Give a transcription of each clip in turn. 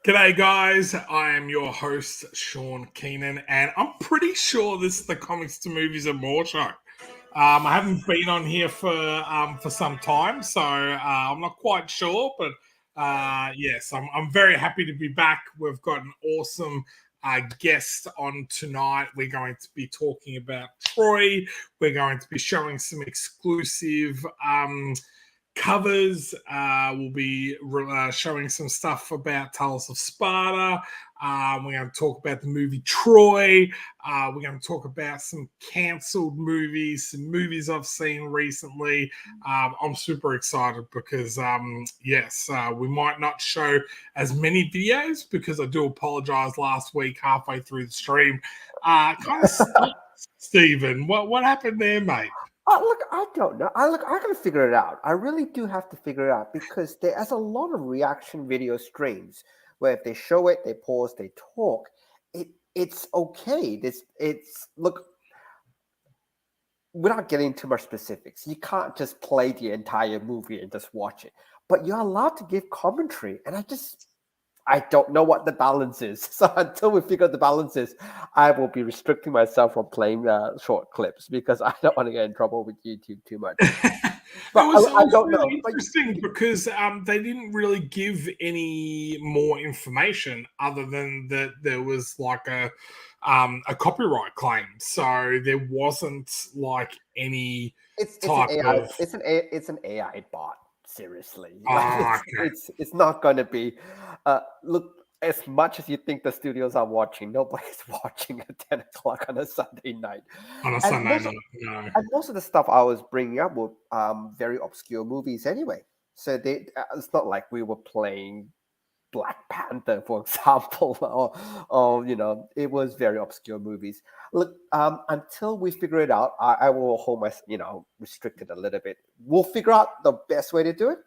G'day, guys. I am your host, Sean Keenan, and I'm pretty sure this is the Comics to Movies and More show. I haven't been on here for some time, so I'm not quite sure, but yes, I'm very happy to be back. We've got an awesome guest on tonight. We're going to be talking about Troy. We're going to be showing some exclusive covers. We'll be showing some stuff about Talos of Sparta. We're going to talk about the movie Troy. We're going to talk about some cancelled movies, some movies I've seen recently. I'm super excited because, yes, we might not show as many videos because I do apologize last week halfway through the stream. Kind of Stephen, what happened there, mate? Look, I don't know. I gotta figure it out. I really do have to figure it out because there's a lot of reaction video streams where if they show it, they pause, they talk. It's okay. It's look. Without getting too much specifics, you can't just play the entire movie and just watch it. But you're allowed to give commentary, and I don't know what the balance is. So until we figure out the balance is, I will be restricting myself from playing short clips because I don't want to get in trouble with YouTube too much. But I don't know. Interesting because they didn't really give any more information other than that there was like a copyright claim, so there wasn't like any type of. It's an AI bot. Seriously, Okay. it's not going to be. Look, as much as you think the studios are watching, nobody's watching at 10 o'clock on a Sunday night. On a Sunday night, no. And most of the stuff I was bringing up were very obscure movies anyway. So it's not like we were playing Black Panther, for example, or it was very obscure movies. Look, until we figure it out, I will hold my restricted a little bit. We'll figure out the best way to do it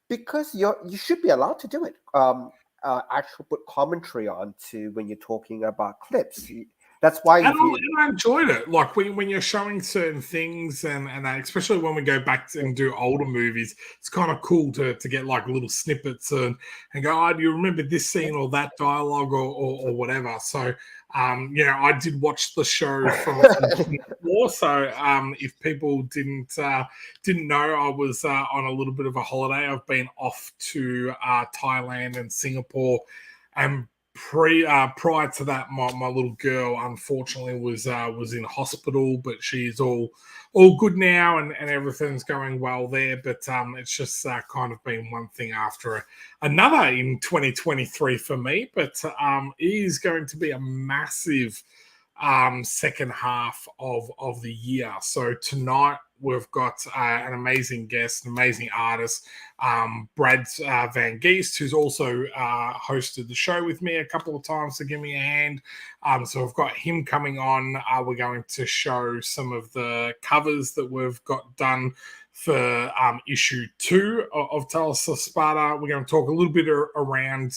because you should be allowed to do it. Actually, put commentary on to when you're talking about clips. That's why I enjoyed it. Like when you're showing certain things, and especially when we go back and do older movies, it's kind of cool to get like little snippets and go, oh, do you remember this scene or that dialogue or whatever? So, I did watch the show from before. So, if people didn't know, I was on a little bit of a holiday. I've been off to Thailand and Singapore, and prior to that, my little girl unfortunately was in hospital, but she's all good now, and everything's going well there. But it's just kind of been one thing after another in 2023 for me. But it is going to be a massive second half of the year. So tonight we've got an amazing guest, an amazing artist, Brad Van Geest, who's also hosted the show with me a couple of times to give me a hand. So we've got him coming on. We're going to show some of the covers that we've got done for issue 2 of Talos of Sparta. We're going to talk a little bit around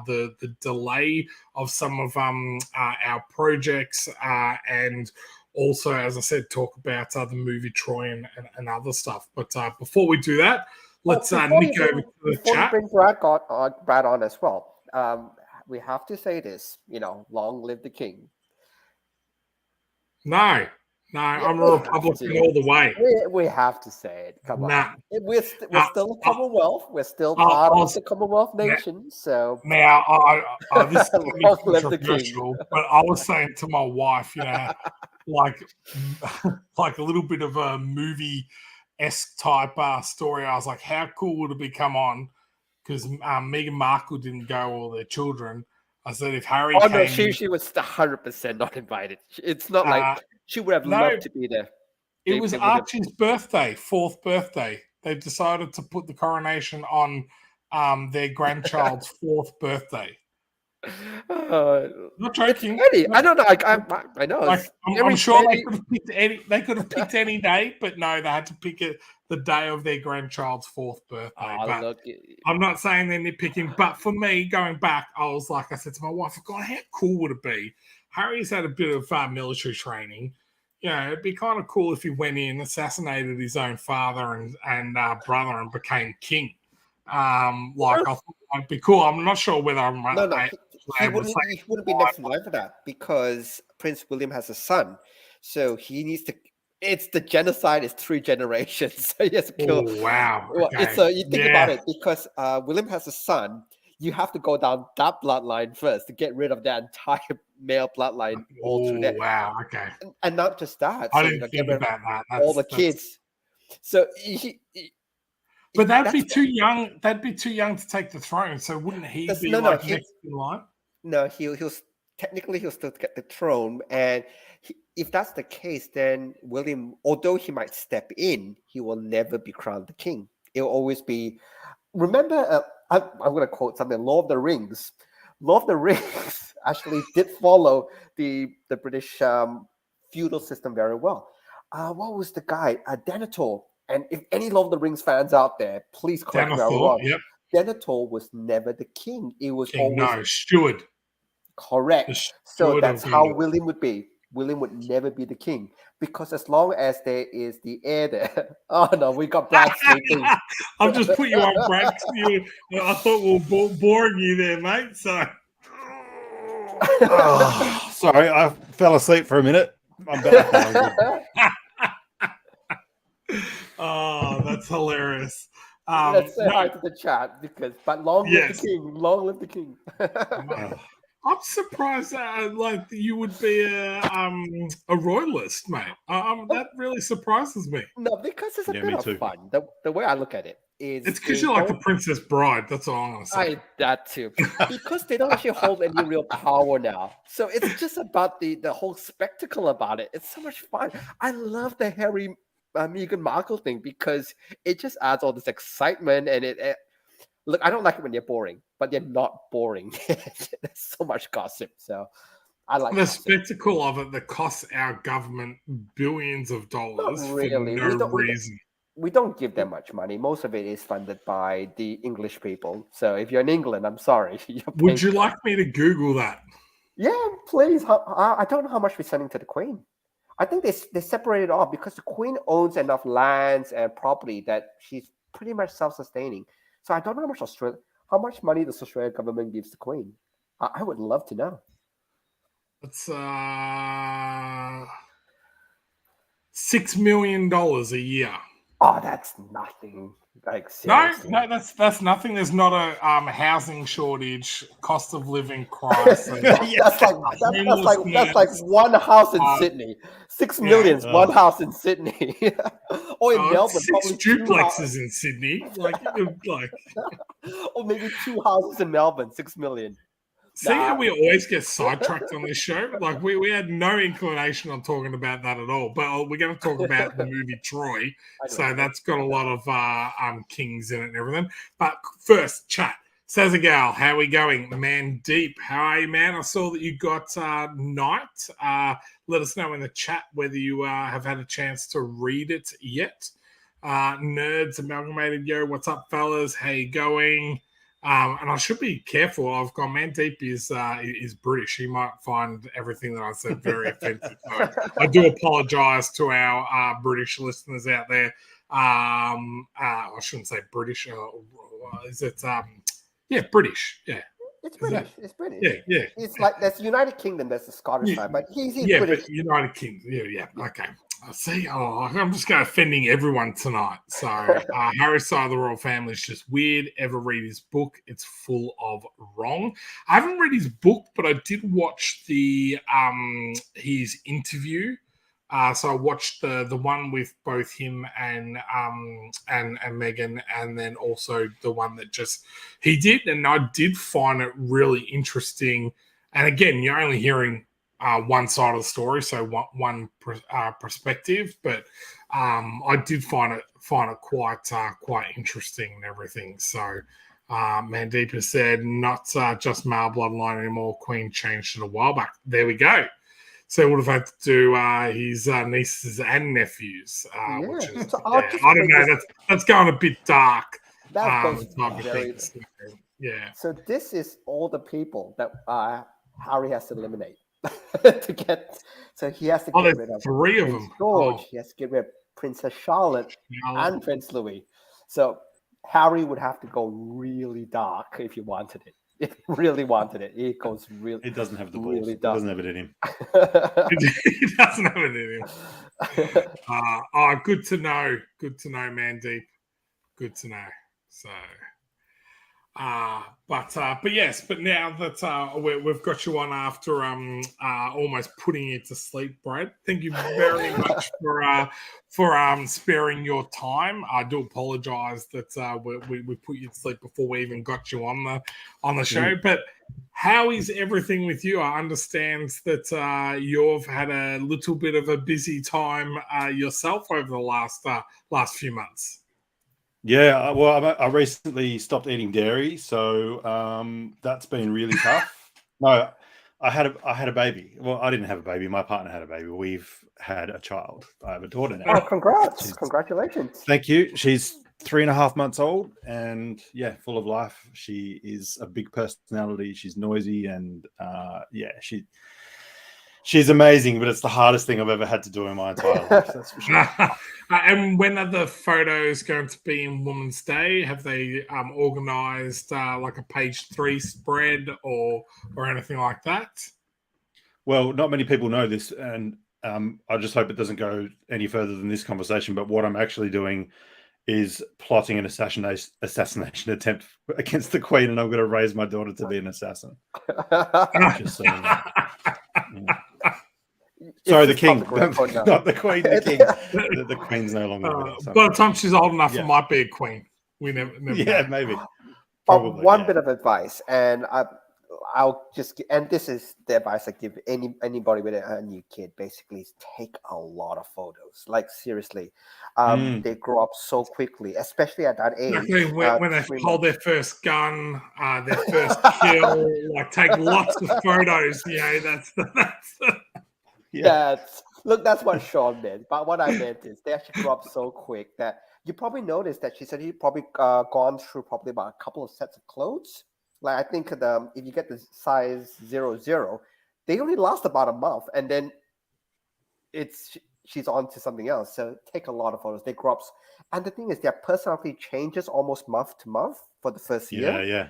the delay of some of our projects and also, as I said, talk about the movie Troy and other stuff. But before we do that, let's nick over to the chat. Bring Brad on as well. We have to say this, long live the king. No, I'm a Republican all the way. We have to say it. Come on. We're still a Commonwealth. We're still part of the Commonwealth nation. So now, this is controversial, but I was saying to my wife, like a little bit of a movie-esque type story. I was like, how cool would it be come on? Because Meghan Markle didn't go, or their children. I said, if Harry came... no, she was 100% not invited. It's not like she would have loved to be there. It was Archie's birthday, 4th birthday. They decided to put the coronation on their grandchild's 4th birthday. Not joking. I don't know. I know. Like, I'm sure they could have picked any. They could have picked any day, but no, they had to pick it the day of their grandchild's 4th birthday. I'm not saying they're nitpicking, but for me, going back, I was like, I said to my wife, God, how cool would it be? Harry's had a bit of military training. It'd be kind of cool if he went in, assassinated his own father and brother, and became king. Like I thought it might be cool. I'm not sure whether I'm No, he able to say wouldn't be next in line for that because Prince William has a son, so he needs to. It's the genocide is 3 generations. So he has to kill. Oh wow. Well, Okay. you think about it because William has a son. You have to go down that bloodline first to get rid of that entire male bloodline all through Oh there, wow. Okay. and not just that. I So didn't get think rid of about that. all the kids. So But that'd be that's too young. That'd be too young to take the throne. So wouldn't he be no, like next in line? no, he'll still get the throne, and if that's the case, then William, although he might step in, he will never be crowned the king. It will always be. Remember, I'm going to quote something. Lord of the Rings. Lord of the Rings actually did follow the British feudal system very well. What was the guy? Denethor. And if any Lord of the Rings fans out there, please correct me if I'm wrong. Yep. Denethor was never the king. It was King, always no, steward. correct. So that's how William would be. William would never be the king because as long as there is the heir there. Oh no, we got Brad sleeping. I've just put you on, Brad. I thought we were boring you there, mate. So, sorry, I fell asleep for a minute. I'm back. Oh, that's hilarious. Let's say hi to the chat but long live the king. Long live the king. I'm surprised like you would be a royalist, mate. That really surprises me. No, because it's a bit of fun. The way I look at it is it's because you're like the Princess Bride. That's all I'm gonna say. That too. Because they don't actually hold any real power now. So it's just about the whole spectacle about it. It's so much fun. I love the Harry Meghan Markle thing because it just adds all this excitement and it look, I don't like it when they're boring, but they're not boring. There's so much gossip. So I like the spectacle of it that costs our government billions of dollars for no reason. We don't give them much money. Most of it is funded by the English people. So if you're in England, I'm sorry. Would you like me to Google that? Yeah, please. I don't know how much we're sending to the Queen. I think they separated off because the Queen owns enough lands and property that she's pretty much self-sustaining. So I don't know how much money the Australian government gives the Queen. I would love to know. It's $6 million a year. Oh, that's nothing. Like seriously. No, that's nothing. There's not a housing shortage, cost of living crisis. That's like one house in Sydney. 6 million, one house in Sydney. Or in Melbourne, 6 duplexes in Sydney. Or maybe 2 houses in Melbourne, 6 million. See how we always get sidetracked on this show? Like we had no inclination on talking about that at all. But we're going to talk about the movie Troy. So that's got a lot of kings in it and everything. But first, chat. Sazagal, how are we going? Man Deep, how are you, man? I saw that you got Night. Let us know in the chat whether you have had a chance to read it yet. Nerds Amalgamated, yo, what's up, fellas? How you going? And I should be careful. I've got Man Deep is British. He might find everything that I said very offensive. So I do apologise to our British listeners out there. I shouldn't say British. Is it? Yeah, British. Yeah. It's British. It's British. Yeah. It's like there's United Kingdom, there's the Scottish side, but he's British. But United Kingdom. Yeah. Okay. See, I'm just going offending everyone tonight. So Harry's side of the royal family is just weird. Ever read his book? It's full of wrong. I haven't read his book, but I did watch his interview. So I watched the one with both him and Meghan, and then also the one that just he did, and I did find it really interesting. And again, you're only hearing one side of the story, so one perspective, but I did find it quite interesting and everything. So Mandeep has said not just male bloodline anymore. Queen changed it a while back. There we go. So would have had to do his nieces and nephews, which is I don't know. That's going a bit dark. That's yeah. So this is all the people that Harry has to eliminate. To get, so he has to get rid of 3 of them. George, he has to get rid of Princess Charlotte and Prince Louis. So Harry would have to go really dark if you wanted it. If you really wanted it, it goes really. It doesn't have the balls. Really It dark. doesn't have it in him. He doesn't have it in him. Good to know. Good to know, Mandeep. Good to know. So, but yes, but now that we've got you on after almost putting you to sleep, Brad. Thank you very much for sparing your time. I do apologise that we put you to sleep before we even got you on the show. But how is everything with you? I understand that you've had a little bit of a busy time yourself over the last few months. Yeah, well, I recently stopped eating dairy, so that's been really tough. No, I had a baby. Well, I didn't have a baby. My partner had a baby. We've had a child. I have a daughter now. Oh, congrats! Congratulations. Thank you. She's 3.5 months old, and yeah, full of life. She is a big personality. She's noisy, and she's amazing. But it's the hardest thing I've ever had to do in my entire life. That's for sure. And when are the photos going to be in Women's Day? Have they organised like a page 3 spread or anything like that? Well, not many people know this, and I just hope it doesn't go any further than this conversation. But what I'm actually doing is plotting an assassination attempt against the Queen, and I'm going to raise my daughter to be an assassin. Just so you know. Sorry, the king, not the Queen. The king. The Queen's no longer with us. By the time she's old enough, it might be a queen. We never yeah, know. maybe. Probably, one bit of advice, and I'll just, and this is the advice I give anybody with a new kid, basically, is take a lot of photos. Like, seriously. They grow up so quickly, especially at that age. Exactly. When they hold their first gun, their first kill, like take lots of photos. You know, that's yeah. That's what Shaun meant. But what I meant is they actually grow up so quick that you probably noticed that she said you probably gone through probably about a couple of sets of clothes. Like, I think if you get the size 00, they only last about a month, and then she's on to something else. So take a lot of photos. They grow up, and the thing is, their personality changes almost month to month for the first year. Yeah,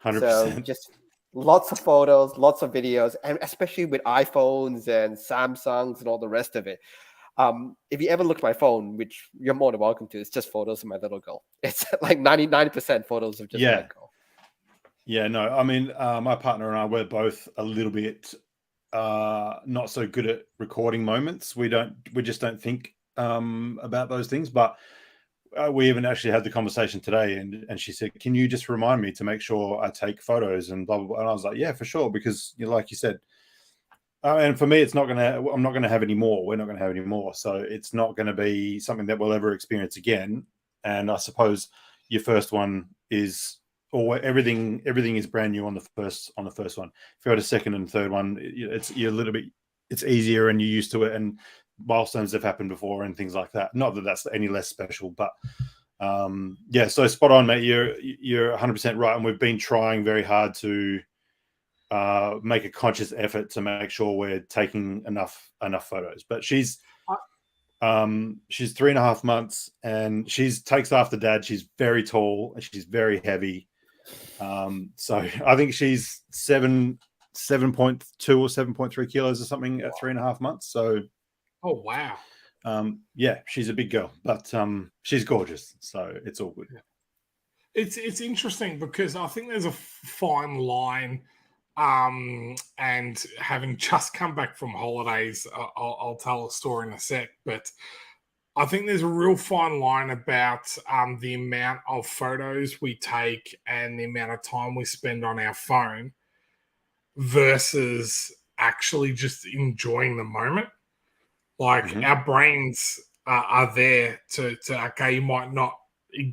100%. So just lots of photos, lots of videos, and especially with iPhones and Samsungs and all the rest of it. If you ever look at my phone, which you're more than welcome to, it's just photos of my little girl. It's like 99% photos of just my girl. Yeah, no, I mean, my partner and I, we're both a little bit not so good at recording moments. We just don't think about those things. But we even actually had the conversation today, and she said, "Can you just remind me to make sure I take photos?" And blah blah blah. And I was like, "Yeah, for sure," because like you said, and for me, I'm not gonna have any more. We're not gonna have any more, so it's not gonna be something that we'll ever experience again. And I suppose your first one is. Or everything is brand new on the first one. If you had a second and third one, it's easier and you're used to it, and milestones have happened before and things like that. Not that that's any less special, but so spot on, mate. You're 100% right, and we've been trying very hard to make a conscious effort to make sure we're taking enough photos. But she's 3.5 months, and she takes after dad. She's very tall and she's very heavy. So I think she's 7.2 or 7.3 kilos or something at 3.5 months. So, oh wow, she's a big girl, but she's gorgeous, so it's all good. It's interesting because I think there's a fine line, and having just come back from holidays, I'll tell a story in a sec, but I think there's a real fine line about the amount of photos we take and the amount of time we spend on our phone versus actually just enjoying the moment. Like, our brains are there to okay, you might not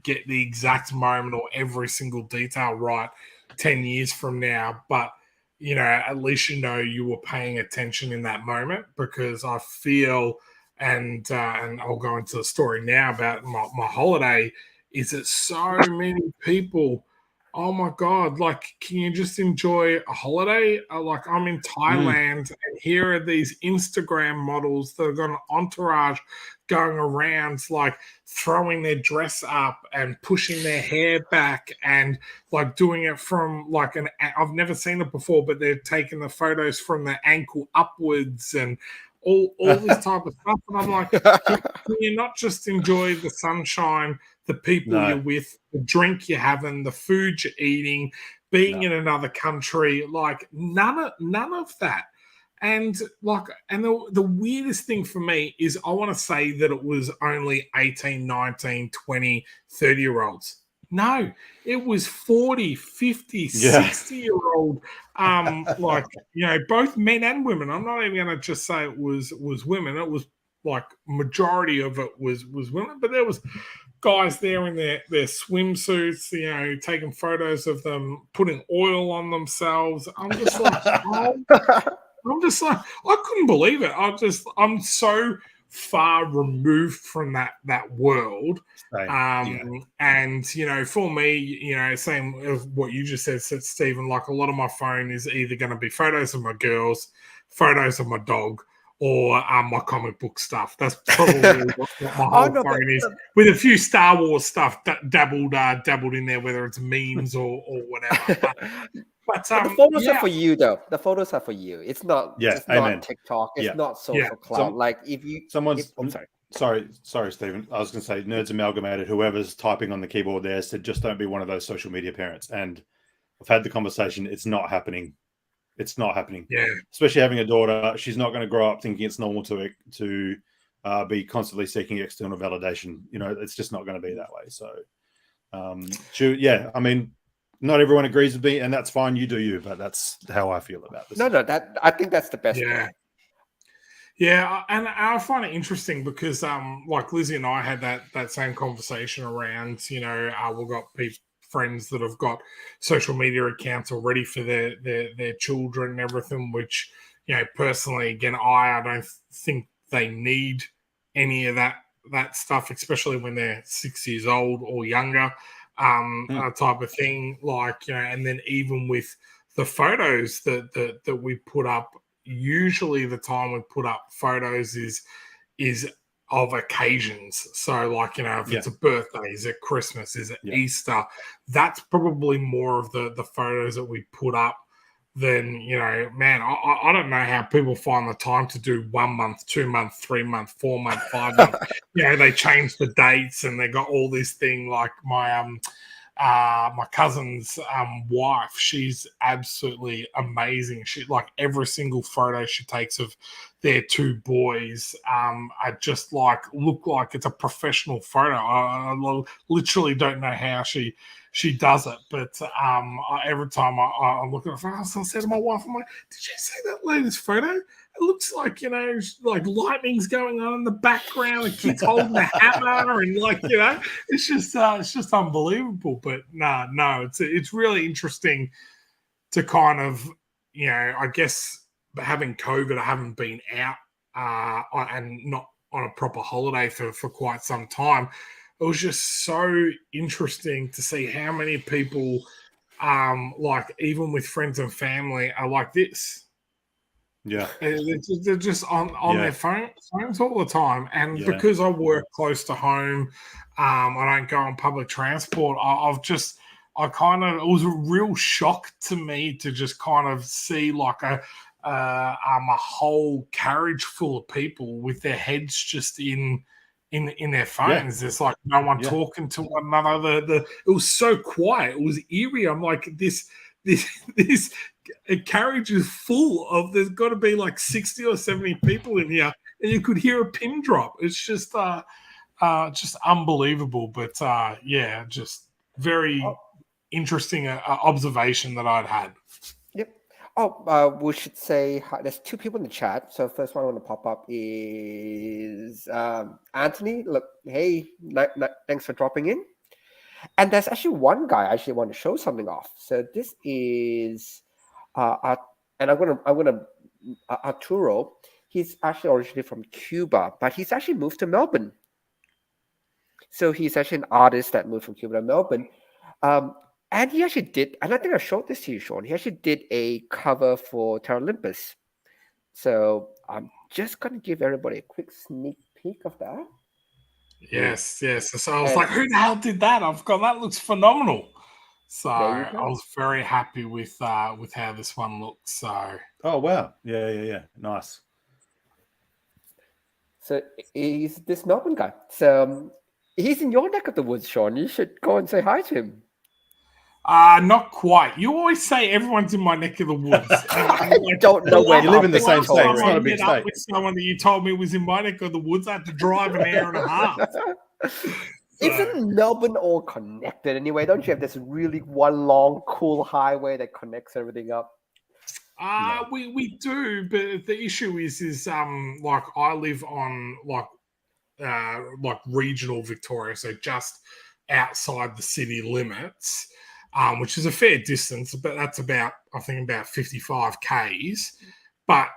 get the exact moment or every single detail right 10 years from now, but you know, at least you were paying attention in that moment, because I feel. And I'll go into the story now about my holiday, is that so many people oh my God, like, can you just enjoy a holiday? Like, I'm in Thailand, and here are these Instagram models that have got an entourage going around, like, throwing their dress up and pushing their hair back and, like, doing it from, like, I've never seen it before, but they're taking the photos from the ankle upwards and all this type of stuff. And I'm like, can you not just enjoy the sunshine, the people No. you're with, the drink you're having, the food you're eating, being in another country? Like, none of that. And like, and the weirdest thing for me is I want to say that it was only 18, 19, 20, 30-year-olds. No, it was 40, 50, 60-year-old, like, you know, both men and women. I'm not even going to just say it was women. It was like majority of it was women, but there was guys there in their swimsuits, you know, taking photos of them, putting oil on themselves. I'm just like, I couldn't believe it. I'm so far removed from that world. And, you know, for me, you know, same as what you just said, Stephen, like, a lot of my phone is either going to be photos of my girls, photos of my dog, or my comic book stuff. That's probably what my whole phone is, with a few Star Wars stuff dabbled in there, whether it's memes or whatever. But the photos are for you, though. The photos are for you. It's not. It's not TikTok. It's not social cloud. Like, if you sorry, Stephen. I was going to say, Nerds Amalgamated, whoever's typing on the keyboard there, said just don't be one of those social media parents. And I've had the conversation. It's not happening. It's not happening. Yeah. Especially having a daughter, she's not going to grow up thinking it's normal to be constantly seeking external validation. You know, it's just not going to be that way. So, I mean, not everyone agrees with me, and that's fine. You do you, but that's how I feel about this. No, that I think that's the best. Yeah, and I find it interesting because, like, Lizzie and I had that same conversation around, you know, we've got friends that have got social media accounts already for their children and everything, which, you know, personally, again, I don't think they need any of that stuff, especially when they're 6 years old or younger. Type of thing, like, you know, and then even with the photos that we put up, usually the time we put up photos is of occasions. So, like, you know, if it's a birthday, is it Christmas, is it Easter, that's probably more of the photos that we put up than, you know, man, I don't know how people find the time to do 1 month, 2 month, 3 month, 4 month, 5 month. You know, they change the dates and they got all this thing. Like, my cousin's wife, she's absolutely amazing. She, like, every single photo she takes of their two boys, I just look like it's a professional photo. I literally don't know how she does it, but every time I look at her phone, I say to my wife, I'm like, did you see that latest photo? It looks like, you know, like lightning's going on in the background, the kid's holding a hammer, and, like, you know, it's just unbelievable. But no, it's really interesting to kind of, you know, I guess having COVID, I haven't been out and not on a proper holiday for quite some time. It was just so interesting to see how many people, like, even with friends and family, are like this. Yeah, they're just on their phones all the time. And because I work close to home, I don't go on public transport. It was a real shock to me to just kind of see, like, a whole carriage full of people with their heads just in their phones. There's, like, no one talking to one another. It was so quiet. It was eerie. I'm like, this carriage is full of, there's got to be like 60 or 70 people in here, and you could hear a pin drop. It's just unbelievable. But just very interesting observation that I'd had. We should say hi. There's two people in the chat. So first one I want to pop up is Anthony. Look, hey, thanks for dropping in. And there's actually one guy I actually want to show something off. So this is Arturo. He's actually originally from Cuba, but he's actually moved to Melbourne. So he's actually an artist that moved from Cuba to Melbourne. And he actually did, and I think I showed this to you, Sean. He actually did a cover for Terra Olympus. So I'm just gonna give everybody a quick sneak peek of that. Yes. So I was like, who the hell did that? I've got that looks phenomenal. So There you I go. was very happy with how this one looks. So Oh wow, yeah, nice. So he's this Melbourne guy. So he's in your neck of the woods, Sean. You should go and say hi to him. not quite. You always say everyone's in my neck of the woods. I don't know where you live in the same state. It's not a big state. With someone that you told me was in my neck of the woods, I had to drive an hour and a half. Isn't Melbourne all connected anyway? Don't you have this really one long, cool highway that connects everything up? No. We do, but the issue is like I live on like regional Victoria, so just outside the city limits, which is a fair distance, but that's about 55 k's. But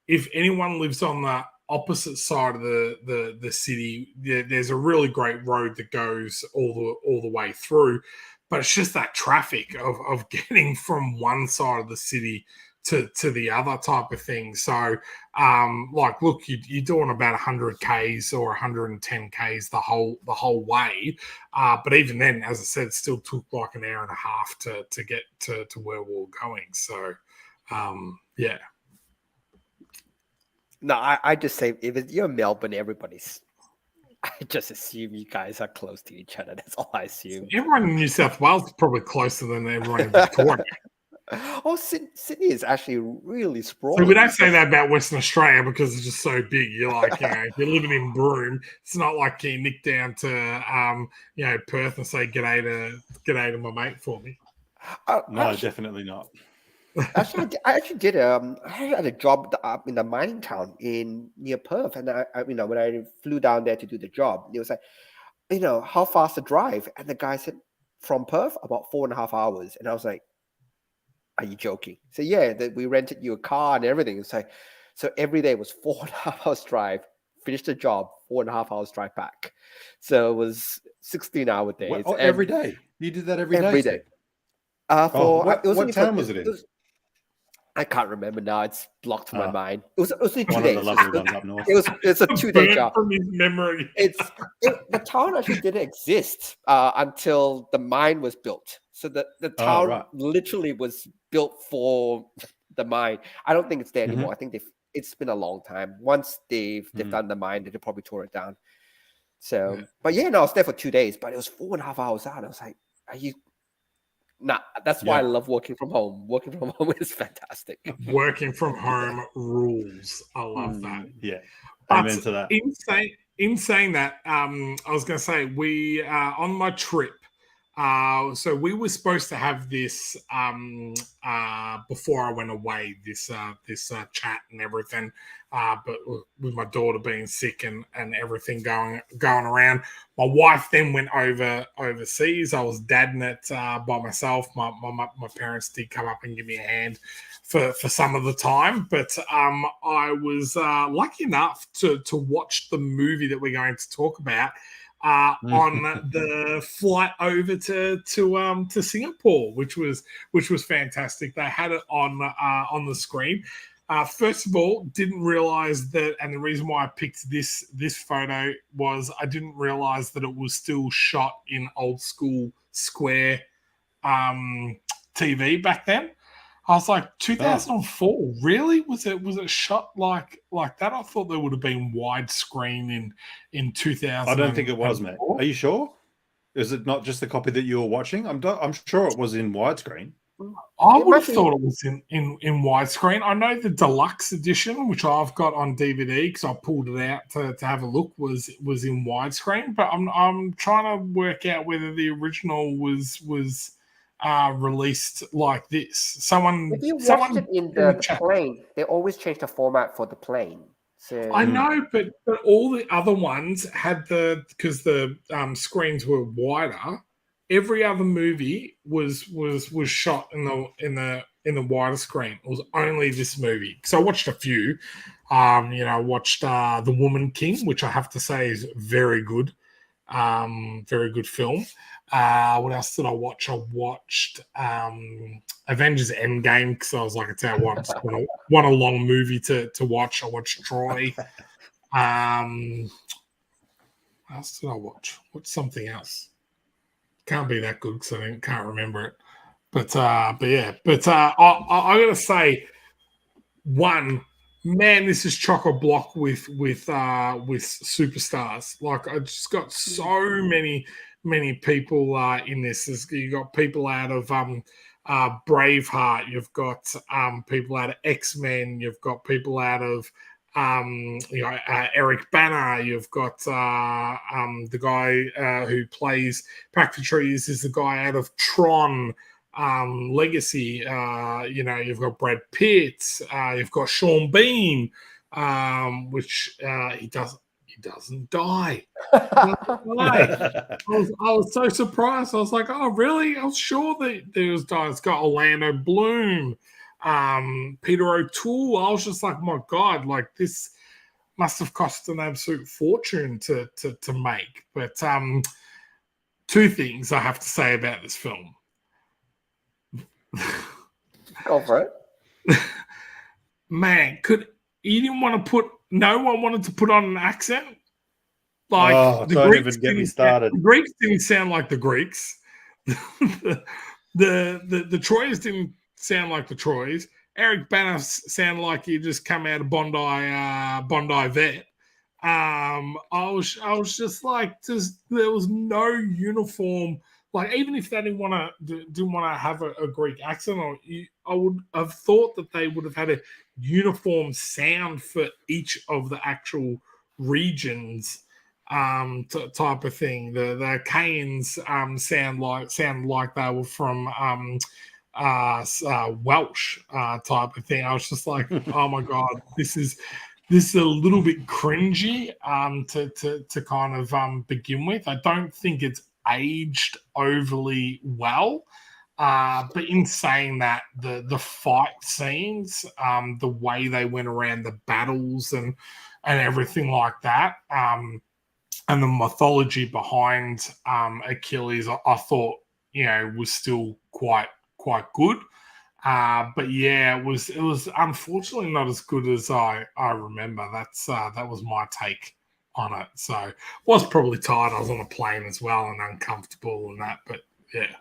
if anyone lives on the opposite side of the city, there's a really great road that goes all the way through, but it's just that traffic of getting from one side of the city to the other type of thing. So like look, you're doing about 100 k's or 110 k's the whole way, but even then, as I said, it still took like an hour and a half to get to where we were going. So yeah. No, I just say if you're Melbourne, I just assume you guys are close to each other. That's all I assume. Everyone in New South Wales is probably closer than everyone in Victoria. Oh, Sydney is actually really sprawling. So we don't say that about Western Australia because it's just so big. You're like, if you're living in Broome, it's not like you nick down to, Perth and say g'day to my mate for me. No, definitely not. Actually, I had a job up in a mining town near Perth, and I when I flew down there to do the job, it was like, how fast to drive? And the guy said, from Perth about 4.5 hours, and I was like, are you joking? So yeah, we rented you a car and everything. It's like, so every day was 4.5 hours drive. Finished the job, 4.5 hours drive back. So it was 16-hour days. Every day you did that every day. Every day. What town was it in? I can't remember now. It's blocked from my mind. It was only 2 one days. Of the lovely ones up north. It's a 2-day job. From his memory. The town actually didn't exist until the mine was built. So the town literally was built for the mine. I don't think it's there anymore. I think it's been a long time. Once they've done the mine, they probably tore it down. So, but yeah, no, I was there for 2 days, but it was 4.5 hours out. I was like, are you? Nah, that's why I love working from home. Working from home is fantastic. Working from home rules. I love that. Yeah, amen to that. In saying that, I was going to say we on my trip. So we were supposed to have this before I went away. This chat and everything, but with my daughter being sick and everything going around, my wife then went overseas. I was dadding it by myself. My parents did come up and give me a hand for some of the time, but I was lucky enough to watch the movie that we're going to talk about. On the flight over to Singapore, which was fantastic. They had it on the screen. First of all, didn't realize that, and the reason why I picked this photo was I didn't realize that it was still shot in old school square TV back then. I was like, 2004, really? Was it shot like that? I thought there would have been widescreen in 2000. I don't think it was, mate. Are you sure? Is it not just the copy that you were watching? I'm sure it was in widescreen. I would have thought it was in widescreen. I know the deluxe edition, which I've got on DVD because I pulled it out to have a look, was in widescreen. But I'm trying to work out whether the original was released like this. If you watched it in the plane, they always change the format for the plane. So I know, but all the other ones had because the screens were wider. Every other movie was shot in the wider screen. It was only this movie. So I watched a few. I watched The Woman King, which I have to say is very good. Very good film. What else did I watch? I watched Avengers Endgame because I was like, I want a long movie to watch. I watched Troy. What else did I watch? What's something else? Can't be that good because I can't remember it. But I gotta say, man, this is chock a block with superstars. Like, I just got so many people in this. You got people out of Braveheart. You've got people out of X-Men. You've got people out of Eric Bana. You've got the guy who plays Patrick Trees is the guy out of Tron. Legacy. You've got Brad Pitt. You've got Sean Bean, which he doesn't die. I was so surprised. I was like, oh, really? I was sure that there was guys. It's got Orlando Bloom, Peter O'Toole. I was just like, my God, like this must have cost an absolute fortune to make. But two things I have to say about this film. Go for it. Man, no one wanted to put on an accent. Like, don't even get me started. The Greeks didn't sound like the Greeks. the Troyers didn't sound like the Troyers. Eric Bana sounded like he just come out of Bondi Vet. I was just like, there was no uniform. Like, even if they didn't want to have a Greek accent, I would have thought that they would have had a uniform sound for each of the actual regions, type of thing. The Achaeans sound like they were from Welsh, type of thing. I was just like, oh my God, this is a little bit cringy to kind of begin with. I don't think it's aged overly well, but in saying that, the fight scenes, the way they went around the battles and everything like that, and the mythology behind Achilles, I thought was still quite good. But yeah, it was unfortunately not as good as I remember. That was my take on it. So was probably tired. I was on a plane as well and uncomfortable and that, but yeah.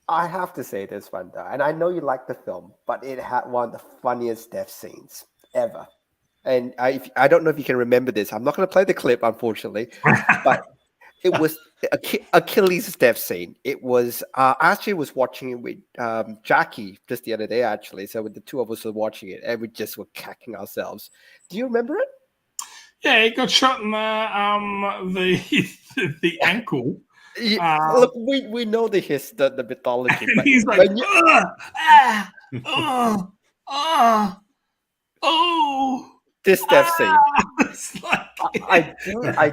I have to say this one though, and I know you like the film, but it had one of the funniest death scenes ever. And I don't know if you can remember this. I'm not going to play the clip, unfortunately, but it was Achilles' death scene. It was I actually was watching it with Jackie just the other day, actually. So with the two of us were watching it, and we just were cacking ourselves. Do you remember it? Yeah, he got shot in the ankle. Look, we know the mythology, and but he's like, this death scene. It's like, I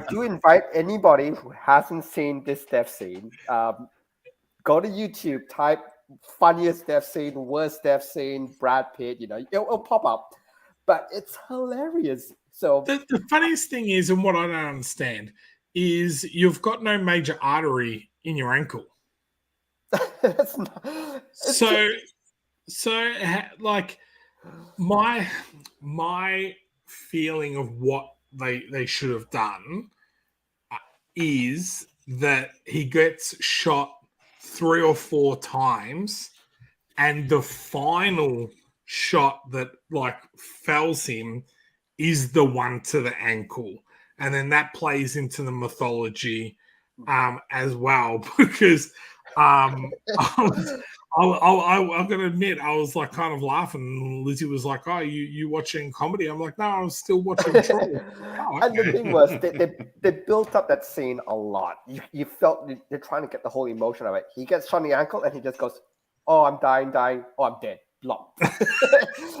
do invite anybody who hasn't seen this death scene, go to YouTube, type funniest death scene, worst death scene, Brad Pitt, it'll pop up. But it's hilarious. So the funniest thing is, and what I don't understand, is you've got no major artery in your ankle. So like my feeling of what they should have done is that he gets shot 3 or 4 times, and the final shot that like fells him is the one to the ankle, and then that plays into the mythology as well, because I'm gonna admit I was like kind of laughing. Lizzie was like, "Oh, you watching comedy?" I'm like, "No, I was still watching Troy." Oh, okay. And the thing was, they built up that scene a lot. You felt they're trying to get the whole emotion of it. He gets shot in the ankle, and he just goes, "Oh, I'm dying. Oh, I'm dead." Blop.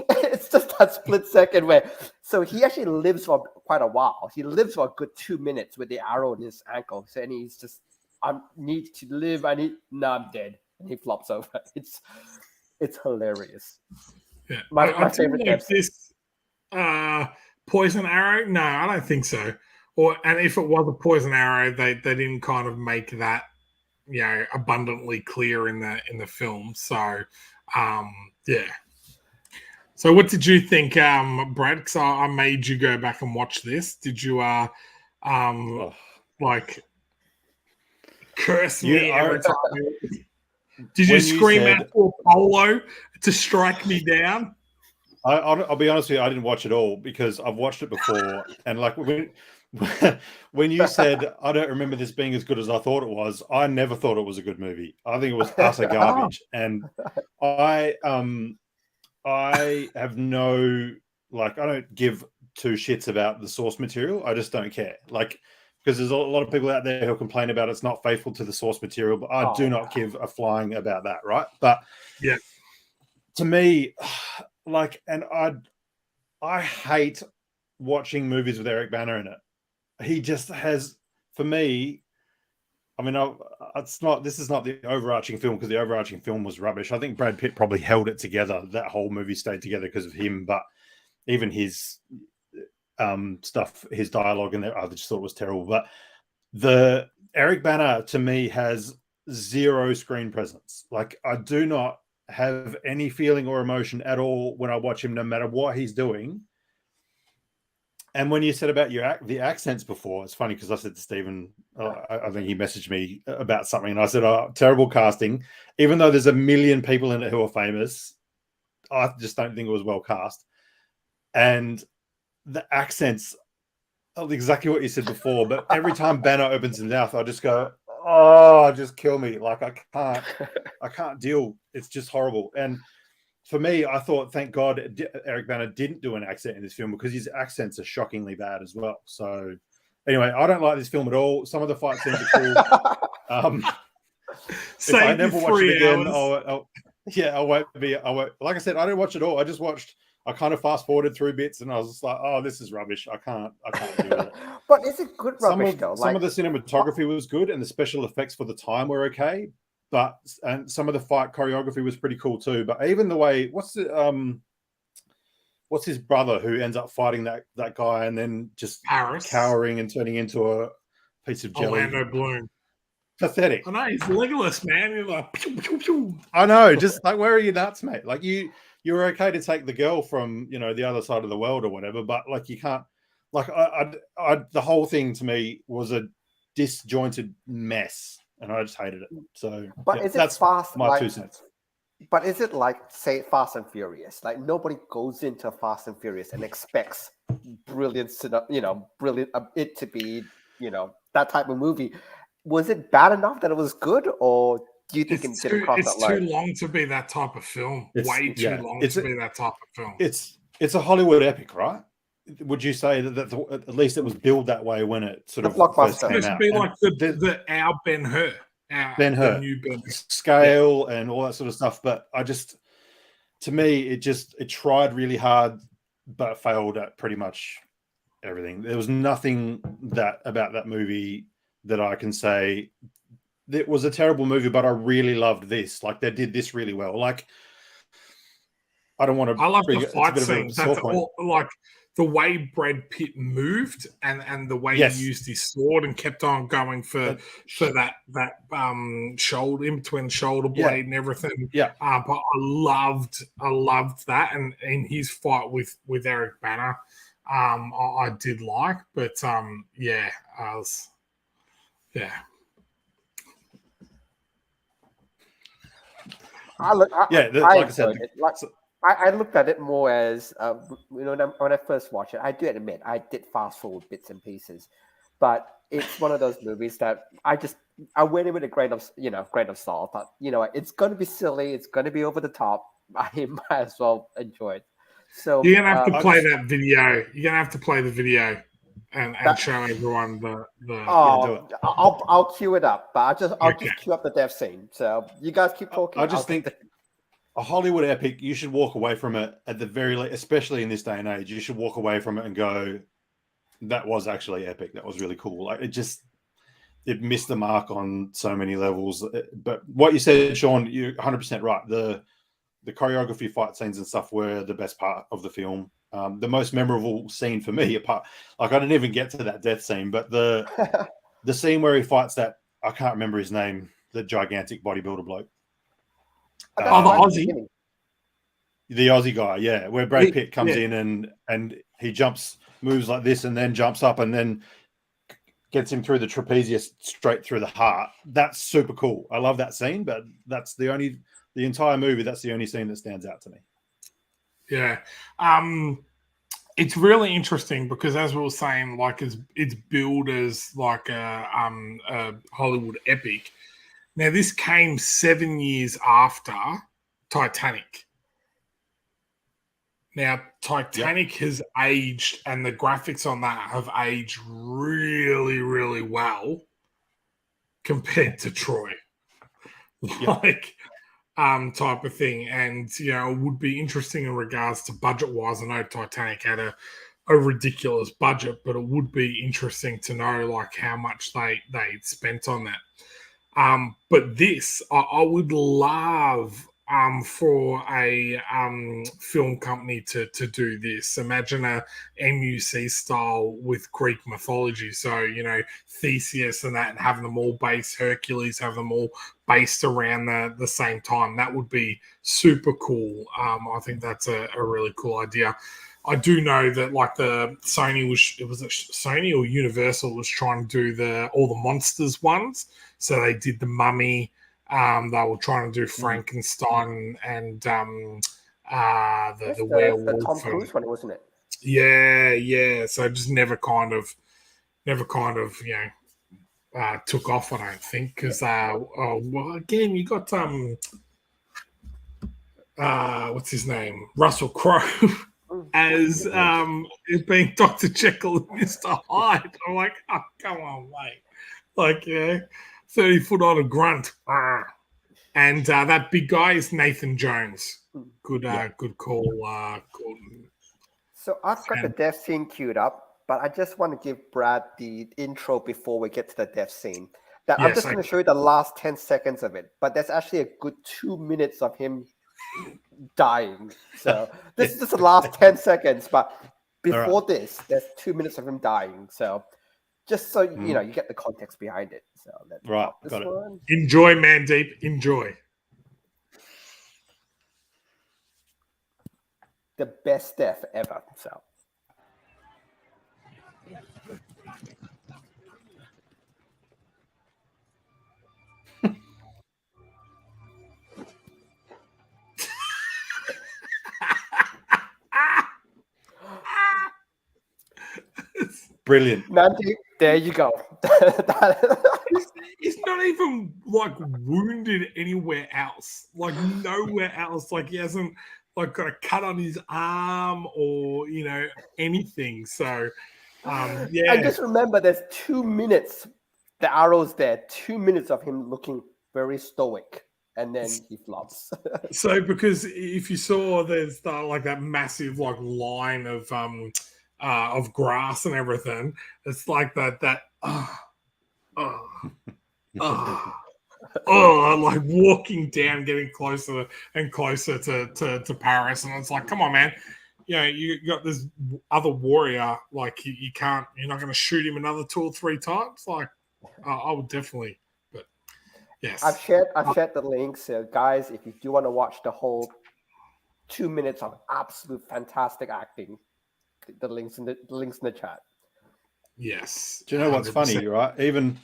It's just that split second where, so he actually lives for quite a while. He lives for a good 2 minutes with the arrow in his ankle. So, and he's just, I need to live. I'm dead. And he flops over. It's hilarious. Yeah, my favorite like this poison arrow. No, I don't think so. and if it was a poison arrow, they didn't kind of make that, you know, abundantly clear in the film. So, yeah. So, what did you think, Brad? Because I made you go back and watch this. Did you, like, curse me every time? Did you scream out for Polo to strike me down? I'll be honest with you, I didn't watch it all because I've watched it before, and like when you said I don't remember this being as good as I thought it was, I never thought it was a good movie. I think it was utter garbage, and I have no, like, I don't give two shits about the source material. I just don't care, like, because there's a lot of people out there who complain about it's not faithful to the source material, but I do not give a flying about that, right? But yeah, to me, like, and I hate watching movies with Eric Bana in it. He just has, for me, I mean, this is not the overarching film, because the overarching film was rubbish. I think Brad Pitt probably held it together. That whole movie stayed together because of him, but even his stuff, his dialogue in there, I just thought it was terrible. But the Eric Bana, to me, has zero screen presence. Like, I do not have any feeling or emotion at all when I watch him, no matter what he's doing. And when you said about the accents before, it's funny because I said to Stephen, I think he messaged me about something, and I said, "Oh, terrible casting." Even though there's a million people in it who are famous, I just don't think it was well cast. And the accents, exactly what you said before. But every time Banner opens his mouth, I just go, "Oh, just kill me!" Like, I can't deal. It's just horrible. And for me, I thought, thank God Eric Bana didn't do an accent in this film, because his accents are shockingly bad as well. So anyway, I don't like this film at all. Some of the fight scenes are cool. If I never watch it again, I won't. Like I said, I didn't watch it all. I kind of fast forwarded through bits, and I was just like, "Oh, this is rubbish. I can't deal with it." But is it good rubbish though? Some of the cinematography was good, and the special effects for the time were okay. And some of the fight choreography was pretty cool too. But even the way, what's his brother who ends up fighting that guy and then just cowering and turning into a piece of jelly? Orlando Bloom. Pathetic. I know, he's Legolas, man. You're like, pew, pew, pew. I know, just like, where are you nuts, mate? Like, you're okay to take the girl from, you know, the other side of the world or whatever, but like, you can't, like, the whole thing to me was a disjointed mess. And I just hated it. So, but is it fast? My 2 cents. But is it like, say, Fast and Furious? Like, nobody goes into Fast and Furious and expects brilliant, brilliant it to be, that type of movie. Was it bad enough that it was good, or do you think it didn't cross that line? It's too long to be that type of film. Way too long to be that type of film. It's a Hollywood epic, right? Would you say that at least it was billed that way when it sort of first came out? It should be like our Ben-Hur. Ben-Hur. New Ben-Hur. Scale and all that sort of stuff. But to me, it tried really hard, but failed at pretty much everything. There was nothing about that movie that I can say it was a terrible movie, but I really loved this. Like, they did this really well. Like, I don't want to. I love the fight scenes. That's all, like, the way Brad Pitt moved and the way he used his sword and kept on going for that shoulder, in between shoulder blade and everything. Yeah. But I loved that, and in his fight with Eric Bana, I did like, but like I said. I looked at it more as, when I first watched it, I do admit I did fast forward bits and pieces, but it's one of those movies that I went in with a grain of salt. I thought, it's going to be silly, it's going to be over the top. I might as well enjoy it. So you're gonna have to play that video. You're gonna have to play the video and show everyone the. I'll cue it up, but I'll just cue up the death scene. So you guys keep talking. I just think a Hollywood epic, you should walk away from it at the very least, especially in this day and age. You should walk away from it and go, that was actually epic. That was really cool. Like, it missed the mark on so many levels. But what you said, Shaun, you're 100% right. The choreography, fight scenes and stuff were the best part of the film. The most memorable scene for me, I didn't even get to that death scene, but the scene where he fights that, I can't remember his name, the gigantic bodybuilder bloke. The Aussie. The Aussie guy, yeah, where Brad Pitt comes in and he moves like this and then jumps up and then gets him through the trapezius straight through the heart. That's super cool. I love that scene, but that's the entire movie, that's the only scene that stands out to me. Yeah. It's really interesting because, as we were saying, like it's billed as like a Hollywood epic. Now, this came 7 years after Titanic. Now, Titanic has aged, and the graphics on that have aged really, really well compared to Troy. Type of thing. And, it would be interesting in regards to budget-wise. I know Titanic had a ridiculous budget, but it would be interesting to know, like, how much they spent on that. But this, I would love for a film company to do this. Imagine a MUC style with Greek mythology. So, Theseus and that, and having them all based, Hercules, have them all based around the same time. That would be super cool. I think that's a really cool idea. I do know that like Sony or Universal was trying to do all the monsters ones. So they did the Mummy. They were trying to do Frankenstein and the werewolf. The Tom Cruise one, wasn't it? Yeah. So just never kind of took off. I don't think because again you got what's his name, Russell Crowe. As being Dr. Jekyll and Mr. Hyde. I'm like, oh, come on, mate. Like, 30 foot on a grunt. And that big guy is Nathan Jones. Good call. So I've got the death scene queued up, but I just want to give Brad the intro before we get to the death scene. I'm just going to show you the last 10 seconds of it, but there's actually a good 2 minutes of him dying. So this is just the last 10 seconds, but before this, there's 2 minutes of him dying. So just so you get the context behind it. So got it. One. Enjoy, Mandeep. Enjoy. The best death ever. So brilliant. Mandy, there you go. He's not even like wounded anywhere else, like nowhere else. Like he hasn't like got a cut on his arm or anything. So I just remember there's 2 minutes. The arrow's there. 2 minutes of him looking very stoic, and then he flops. So because if you saw, there's like that massive like line of grass and everything. It's like that like walking down, getting closer and closer to Paris, and it's like, come on, man. You got this other warrior. Like you can't. You're not going to shoot him another 2 or 3 times. Like I would definitely. But yes, I've shared the links, guys. If you do want to watch the whole 2 minutes of absolute fantastic acting, the links in the chat. Yes. Do you know what's 100%. Funny, right? Even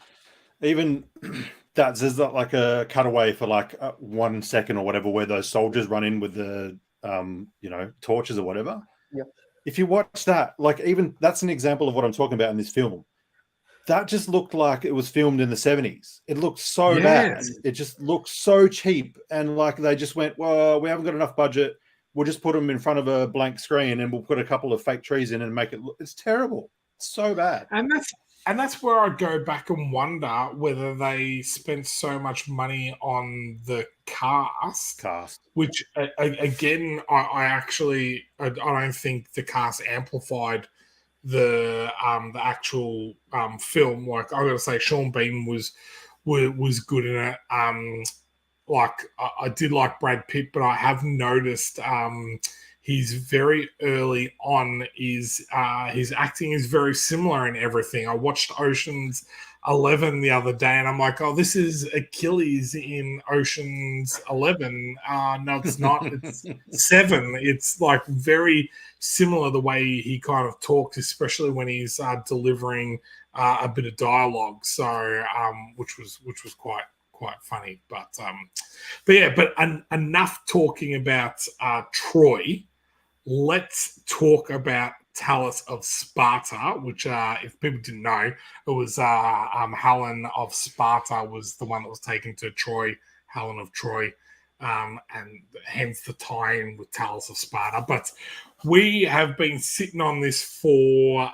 that there's not like a cutaway for like 1 second or whatever where those soldiers run in with the torches or whatever. Yeah. If you watch that, like even that's an example of what I'm talking about in this film. That just looked like it was filmed in the 70s. It looked so bad. It just looked so cheap. And like they just went, well, we haven't got enough budget. We'll just put them in front of a blank screen and we'll put a couple of fake trees in and make it look. It's terrible. It's so bad. And that's where I go back and wonder whether they spent so much money on the cast. Which again, I don't think the cast amplified the actual film. Like I gotta say, Sean Bean was good in it. Like I did like Brad Pitt, but I have noticed he's very early on. His acting is very similar in everything. I watched Ocean's 11 the other day, and I'm like, oh, this is Achilles in Ocean's 11. No, it's not. It's 7. It's like very similar the way he kind of talks, especially when he's delivering a bit of dialogue. So, which was quite funny. But yeah. But enough talking about Troy. Let's talk about Talos of Sparta, which, if people didn't know, it was Helen of Sparta was the one that was taken to Troy, Helen of Troy, and hence the tie-in with Talos of Sparta. But we have been sitting on this for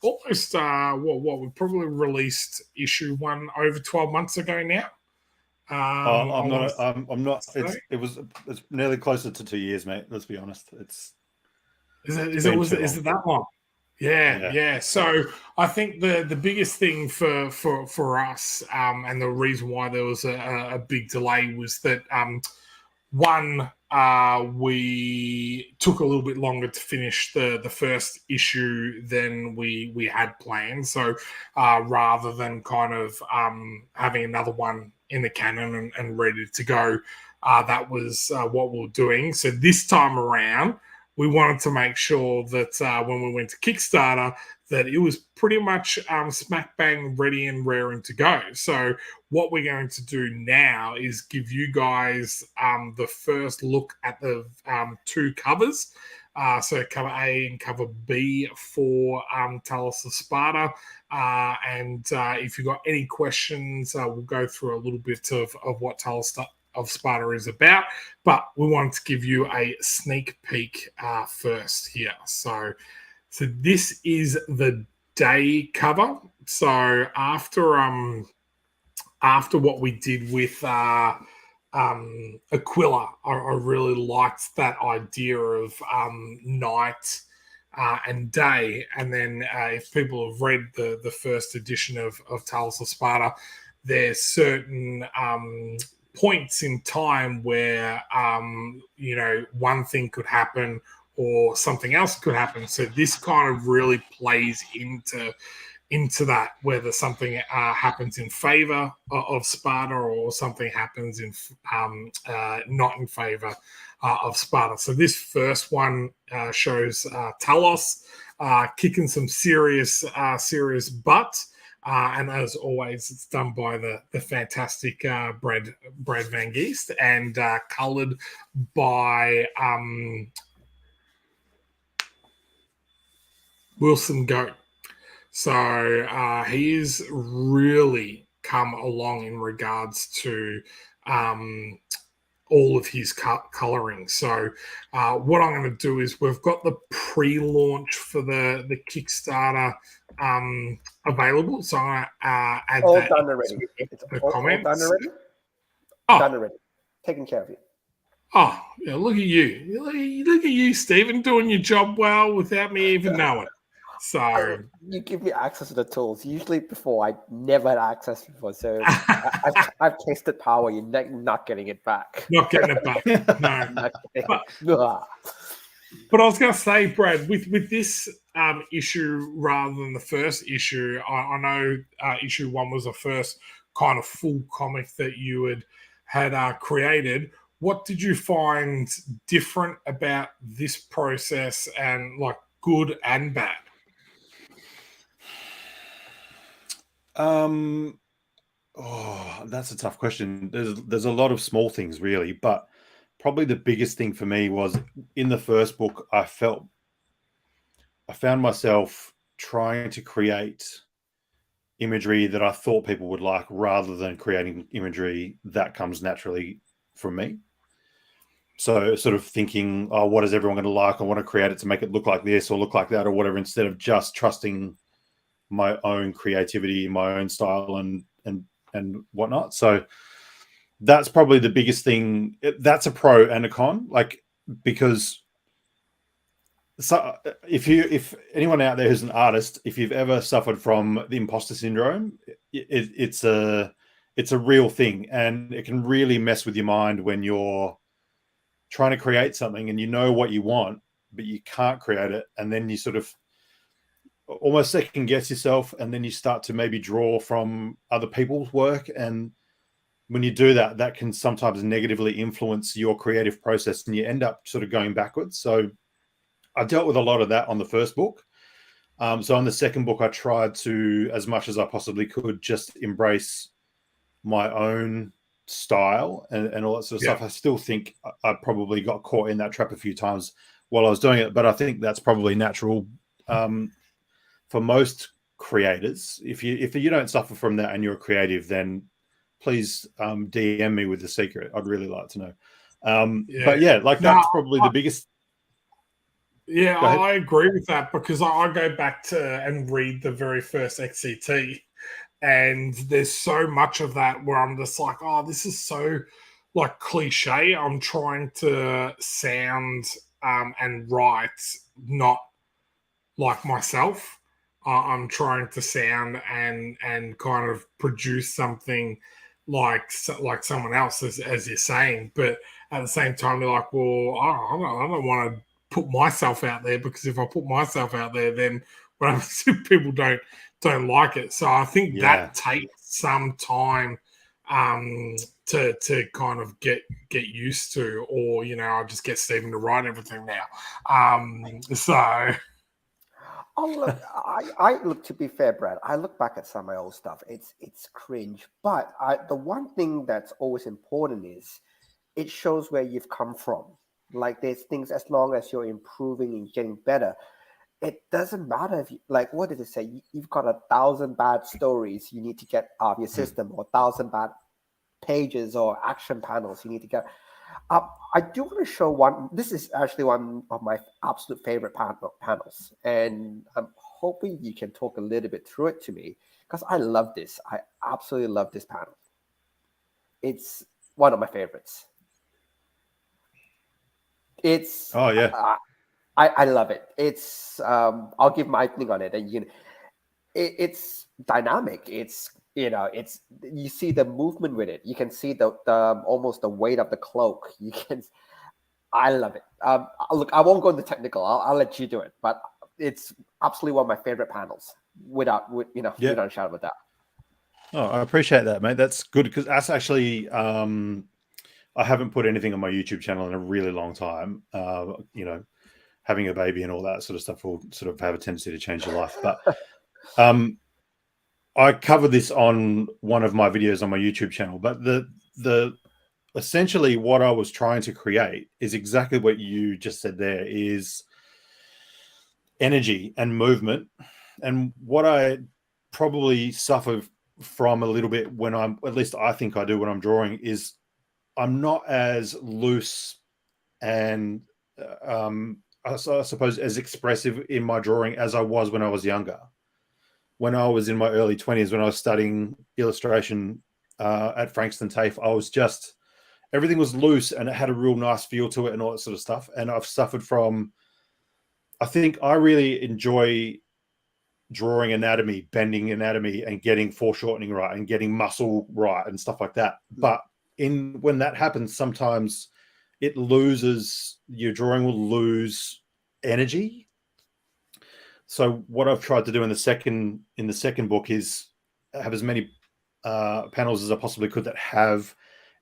almost what we probably released issue 1 over 12 months ago now. I'm not. It's nearly closer to 2 years, mate. Let's be honest. Is it that long? Yeah. So I think the biggest thing for us, and the reason why there was a big delay was that one, we took a little bit longer to finish the first issue than we had planned. So rather than kind of having another one in the canon and ready to go, that was what we were doing. So this time around, we wanted to make sure that when we went to Kickstarter, that it was pretty much smack bang ready and raring to go. So what we're going to do now is give you guys the first look at the 2 covers. So cover A and cover B for Talos of Sparta. And if you've got any questions, we'll go through a little bit of what Talos of Sparta is about, but we wanted to give you a sneak peek first here. So this is the day cover. So after what we did with Aquila, I really liked that idea of night and day. And then if people have read the first edition of Talos of Sparta, there's certain points in time where one thing could happen or something else could happen. So this kind of really plays into that, whether something happens in favor of Sparta or something happens in not in favor of Sparta. So this first one shows Talos kicking some serious butt. And as always, it's done by the fantastic Brad Van Geest and coloured by Wilson Goat. So he's really come along in regards to all of his colouring. So what I'm going to do is we've got the pre-launch for the Kickstarter available. So I'm going to add all that done already. It's all done already? Done already. Taking care of it. Oh, yeah, look at you. Look at you, Stephen, doing your job well without me even knowing. So you give me access to the tools. Usually before, I never had access before. So I've tasted power. You're not getting it back. Not getting it back. No. But I was going to say, Brad, with this issue rather than the first issue, I know issue 1 was the first kind of full comic that you had created. What did you find different about this process, and like good and bad? That's a tough question. There's a lot of small things really, but probably the biggest thing for me was in the first book, I found myself trying to create imagery that I thought people would like rather than creating imagery that comes naturally from me. So sort of thinking, oh, what is everyone going to like? I want to create it to make it look like this or look like that or whatever, instead of just trusting my own creativity, my own style and whatnot. So that's probably the biggest thing. That's a pro and a con, like, because so if anyone out there who's an artist, if you've ever suffered from the imposter syndrome, it's a real thing, and it can really mess with your mind when you're trying to create something and you know what you want, but you can't create it. And then you sort of almost second guess yourself. And then you start to maybe draw from other people's work. And when you do that, that can sometimes negatively influence your creative process and you end up sort of going backwards. So I dealt with a lot of that on the first book. So on the second book, I tried to, as much as I possibly could, just embrace my own style and all that sort of stuff. I still think I probably got caught in that trap a few times while I was doing it, but I think that's probably natural for most creators. If you don't suffer from that and you're creative, then please DM me with the secret. I'd really like to know. But yeah, like that's probably the biggest. Yeah, I agree with that because I go back to and read the very first XCT, and there's so much of that where I'm just like, oh, this is so like cliche. I'm trying to sound and write not like myself. I'm trying to sound and kind of produce something like someone else, as you're saying. But at the same time, you're like, well, I don't want to put myself out there because if I put myself out there, then what happens if people don't like it? So I think that takes some time to kind of get used to, or I just get Stephen to write everything now. So. Oh look, I look, to be fair, Brad, I look back at some of my old stuff. It's cringe, but the one thing that's always important is it shows where you've come from. Like there's things, as long as you're improving and getting better, it doesn't matter if you, like, what did it say? You've got 1,000 bad stories you need to get out of your system, or 1,000 bad pages or action panels you need to get. I do want to show one. This is actually one of my absolute favorite panels, and I'm hoping you can talk a little bit through it to me because I love this. I absolutely love this panel. It's one of my favorites. It's I love it. It's I'll give my thing on it, and it's dynamic. It's it's, you see the movement with it. You can see the almost the weight of the cloak. I love it. Look, I won't go into technical. I'll let you do it, but it's absolutely one of my favorite panels, without a shadow of a doubt. Oh, I appreciate that, mate. That's good because that's actually I haven't put anything on my YouTube channel in a really long time. Having a baby and all that sort of stuff will sort of have a tendency to change your life. But I covered this on one of my videos on my YouTube channel. But the essentially what I was trying to create is exactly what you just said there, is energy and movement. And what I probably suffer from a little bit when at least I think I do when I'm drawing, is I'm not as loose and I suppose as expressive in my drawing as I was when I was younger. When I was in my early 20s, when I was studying illustration at Frankston TAFE, I was just, everything was loose and it had a real nice feel to it and all that sort of stuff. And I've suffered from, I think I really enjoy drawing anatomy, bending anatomy, and getting foreshortening right and getting muscle right and stuff like that. But when that happens, sometimes it loses, your drawing will lose energy. So what I've tried to do in the second book is have as many panels as I possibly could that have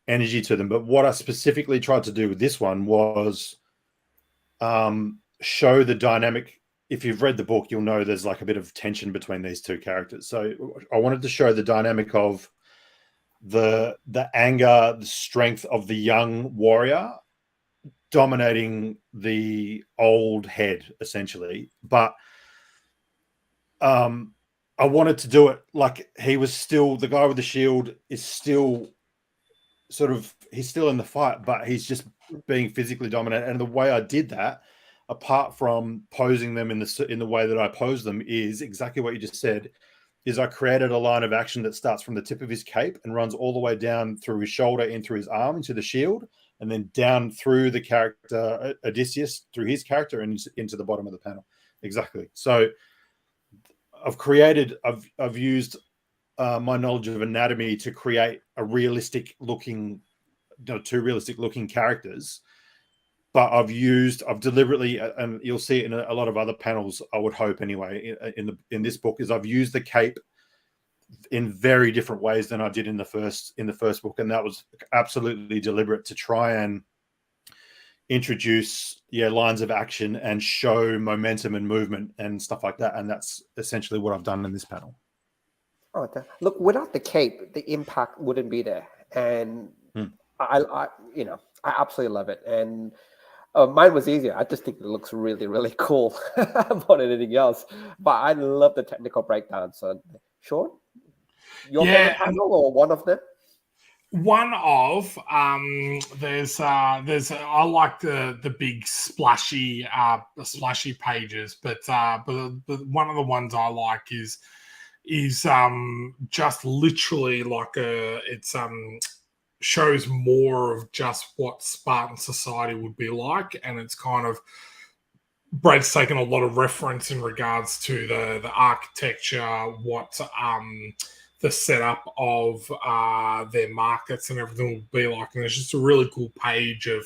energy to them. But what I specifically tried to do with this one was show the dynamic. If you've read the book, you'll know there's like a bit of tension between these two characters. So I wanted to show the dynamic of the anger, the strength of the young warrior dominating the old head, essentially. But I wanted to do it like he was still, the guy with the shield is still sort of, he's still in the fight, but he's just being physically dominant. And the way I did that, apart from posing them in the way that I pose them, is exactly what you just said, is I created a line of action that starts from the tip of his cape and runs all the way down through his shoulder, in through his arm, into the shield, and then down through the character Odysseus, through his character, and into the bottom of the panel. Exactly. So I've used my knowledge of anatomy to create a realistic looking, two realistic looking characters but I've deliberately, and you'll see it in a lot of other panels, I would hope anyway, in this book, is I've used the cape in very different ways than I did in the first book, and that was absolutely deliberate to try and introduce lines of action and show momentum and movement and stuff like that, and that's essentially what I've done in this panel. Oh, look! Without the cape, the impact wouldn't be there, and I absolutely love it. And mine was easier. I just think it looks really, really cool more than anything else. But I love the technical breakdown. So, Sean, your favorite panel or one of them? One of there's I like the big splashy pages, but one of the ones I like is just literally like shows more of just what Spartan society would be like, and it's kind of Brad's taken a lot of reference in regards to the architecture, what the setup of their markets and everything will be like. And there's just a really cool page of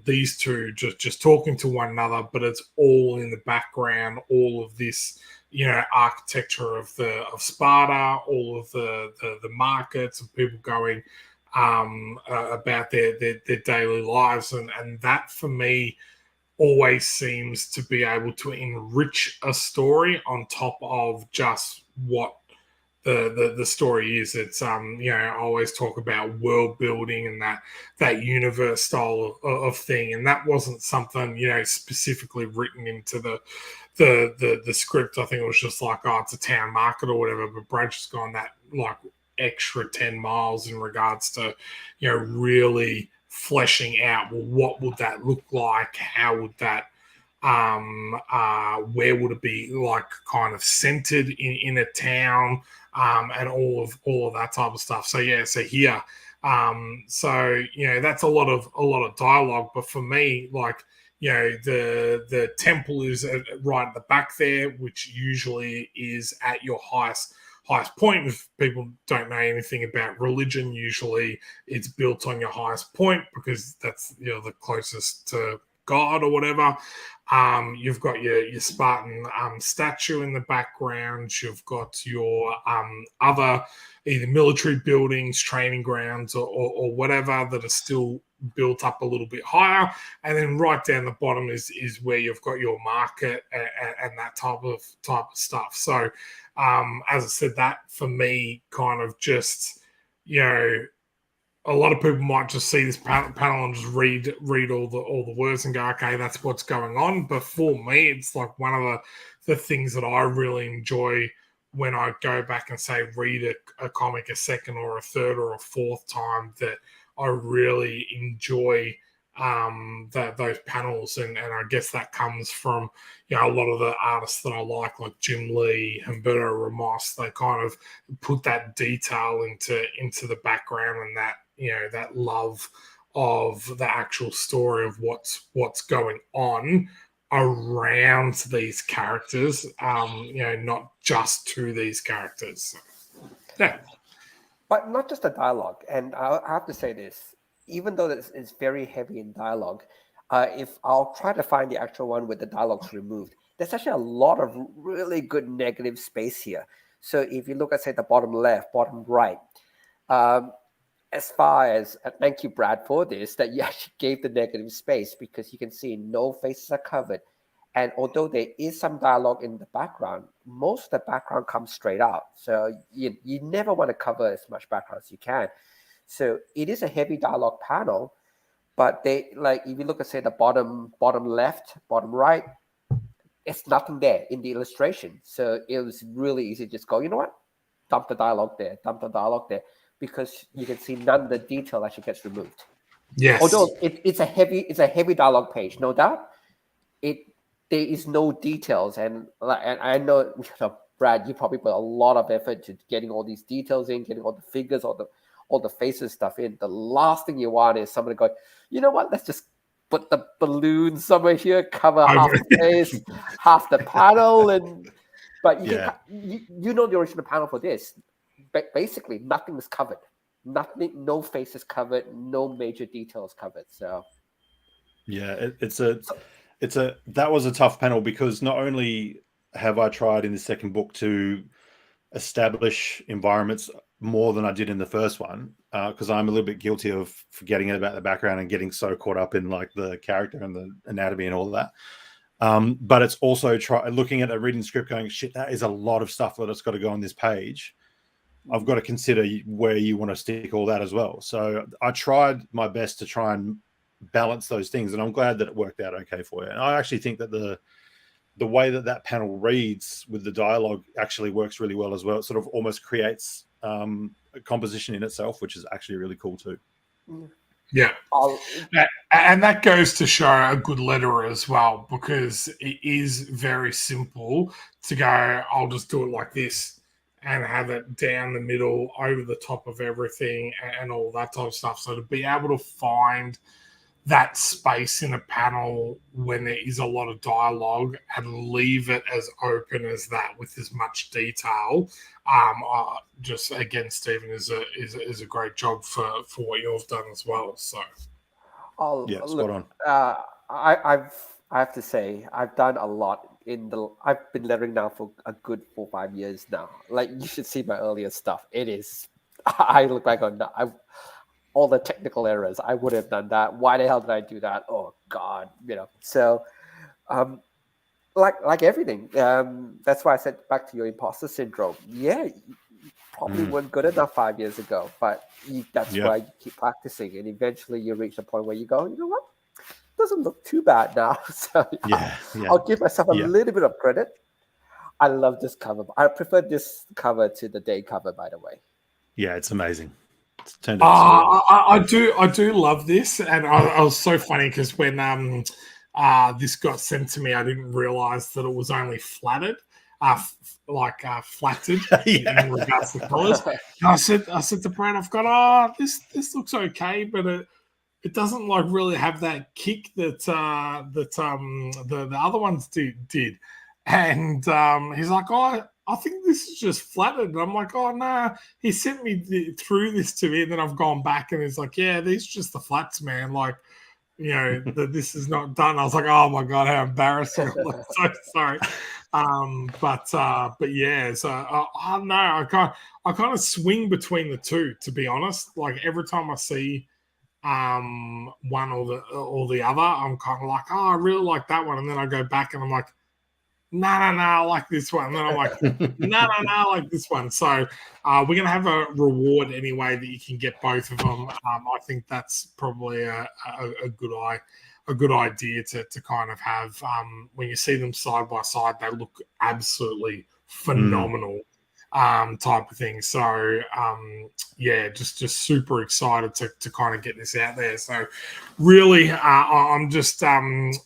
these two just talking to one another, but it's all in the background, all of this, architecture of Sparta, all of the markets and people going about their daily lives, and that for me always seems to be able to enrich a story on top of just what the story is. It's I always talk about world building and that universe style of thing, and that wasn't something specifically written into the script. I think it was just like, oh, it's a town market or whatever, but Brad just gone that like extra 10 miles in regards to really fleshing out, well, what would that look like, how would that where would it be like kind of centered in a town, and all of that type of stuff. So here that's a lot of dialogue, but for me, like, the temple is right at the back there, which usually is at your highest point. If people don't know anything about religion, usually it's built on your highest point because that's the closest to God or whatever. You've got your Spartan statue in the background. You've got your other either military buildings, training grounds, or whatever that are still built up a little bit higher. And then right down the bottom is where you've got your market and that type of stuff. So as I said, that for me kind of just, a lot of people might just see this panel and just read all the words and go, okay, that's what's going on. But for me, it's like one of the things that I really enjoy when I go back and say read a comic a second or a third or a fourth time, that I really enjoy those panels, and I guess that comes from a lot of the artists that I like Jim Lee, Humberto Ramos. They kind of put that detail into the background, and that that love of the actual story of what's going on around these characters, not just to these characters. Yeah. But not just the dialogue. And I have to say this, even though it's very heavy in dialogue, if I'll try to find the actual one with the dialogues removed, there's actually a lot of really good negative space here. So if you look at, say, the bottom left, bottom right, as far as, thank you, Brad, for this, that you actually gave the negative space, because you can see no faces are covered. And although there is some dialogue in the background, most of the background comes straight out. So you never want to cover as much background as you can. So it is a heavy dialogue panel, but they, like, if you look at, say, the bottom left, bottom right, it's nothing there in the illustration. So it was really easy to just go, you know what? Dump the dialogue there, because you can see none of the detail actually gets removed. Yes. Although it's a heavy dialogue page, no doubt. There is no details, and I know, Brad, you probably put a lot of effort to getting all these details in, getting all the figures, all the faces stuff in. The last thing you want is somebody going, you know what? Let's just put the balloon somewhere here, cover half the face, half the panel, but you know the original panel for this. But basically, nothing is covered. Nothing, no faces covered, no major details covered. So Yeah, that was a tough panel, because not only have I tried in the second book to establish environments more than I did in the first one, because I'm a little bit guilty of forgetting about the background and getting so caught up in like the character and the anatomy and all of that. But it's also looking at a reading script going, shit, that is a lot of stuff that it's got to go on this page. I've got to consider where you want to stick all that as well. So I tried my best to try and balance those things, and I'm glad that it worked out okay for you. And I actually think that the way that panel reads with the dialogue actually works really well as well. It sort of almost creates a composition in itself, which is actually really cool too. Yeah. And that goes to show a good letterer as well, because it is very simple to go, I'll just do it like this and have it down the middle, over the top of everything and all that type of stuff. So to be able to find that space in a panel when there is a lot of dialogue and leave it as open as that with as much detail, just again, Stephen, is a great job for what you've done as well. So spot on. I have to say, I've done a lot I've been lettering now for a good 4 or 5 years now. Like, you should see my earlier stuff. It is, I look back on that. All the technical errors, I would have done that. Why the hell did I do that? Oh God, So, like everything, that's why I said back to your imposter syndrome. Yeah, you probably weren't good enough 5 years ago, but that's why you keep practicing, and eventually you reach a point where you go, you know what? It doesn't look too bad now. So I'll give myself a little bit of credit. I love this cover. I prefer this cover to the day cover, by the way. Yeah, it's amazing. It's turned out I do love this, and I was so funny because when this got sent to me, I didn't realize that it was only flattered, flattered in regards to colors. And I said to Brad, I've got this looks okay, but it doesn't like really have that kick that the other ones did. And he's like, oh, I think this is just flattered. And I'm like, oh, no. He sent me through this to me, and then I've gone back, and he's like, yeah, these are just the flats, man. Like, this is not done. I was like, oh, my God, how embarrassing. I'm like, so sorry. But yeah, so I don't know. I kind of swing between the two, to be honest. Like, every time I see one or the other, I'm kind of like, oh, I really like that one. And then I go back and I'm like, no, I like this one. And then I'm like, no, I like this one. So we're going to have a reward anyway that you can get both of them. I think that's probably a good idea to kind of have. When you see them side by side, they look absolutely phenomenal. Type of thing. So just super excited to kind of get this out there. So really, I'm just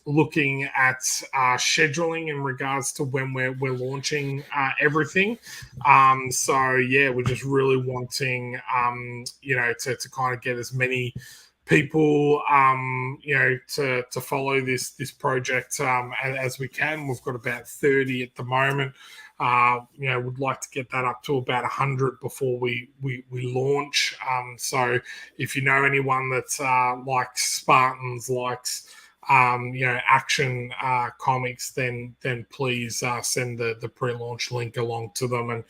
looking at scheduling in regards to when we're launching everything. We're just really wanting to kind of get as many people to follow this project as we can. We've got about 30 at the moment. Would like to get that up to about 100 before we launch. So if you know anyone that's likes Spartans, likes action comics, then please send the pre-launch link along to them and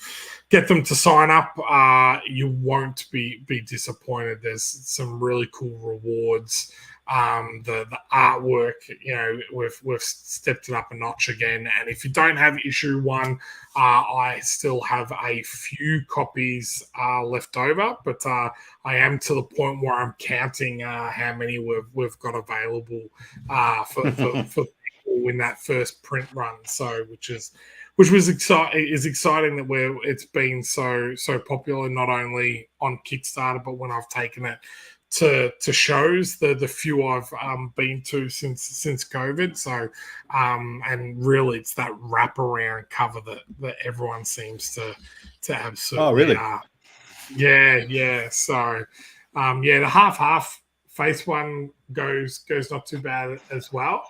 get them to sign up. You won't be disappointed. There's some really cool rewards. The artwork, we've stepped it up a notch again. And if you don't have issue 1, I still have a few copies left over, but I am to the point where I'm counting how many we've got available for people in that first print run. So which was exciting that it's been so popular, not only on Kickstarter, but when I've taken it to shows, the few I've been to since COVID. So and really it's that wraparound cover that everyone seems to absolutely. Oh, really? Yeah. So the half face one goes not too bad as well.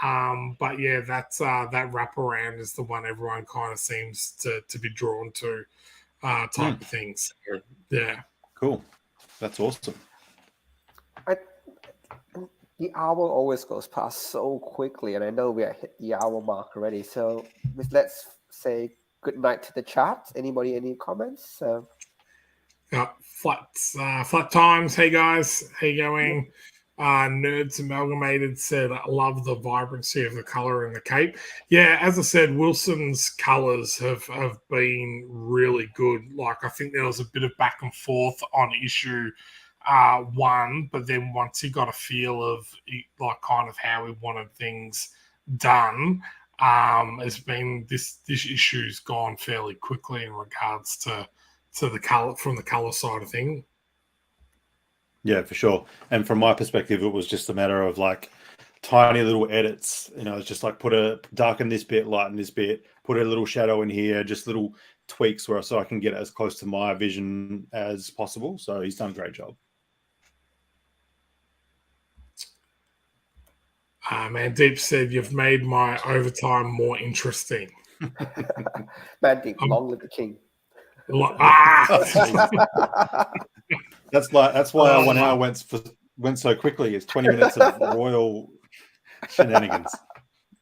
But yeah, that's that wraparound is the one everyone kind of seems to be drawn to, type of things. So, yeah. Cool. That's awesome. The hour always goes past so quickly, and I know we are hit the hour mark already. So let's say good night to the chat. Anybody, any comments? Flat times. Hey guys, how you going? Nerds Amalgamated said, I love the vibrancy of the color in the cape. Yeah, as I said, Wilson's colors have been really good. Like, I think there was a bit of back and forth on issue one, but then once he got a feel of like kind of how he wanted things done, it's been this issue's gone fairly quickly in regards to the color, from the color side of thing. Yeah, for sure. And from my perspective, it was just a matter of like tiny little edits. You know, it's just like darken this bit, lighten this bit, put a little shadow in here, just little tweaks so I can get as close to my vision as possible. So he's done a great job. Mandeep said, you've made my overtime more interesting. Mandeep, long live the king. That's why our 1 hour went so quickly. It's 20 minutes of royal shenanigans.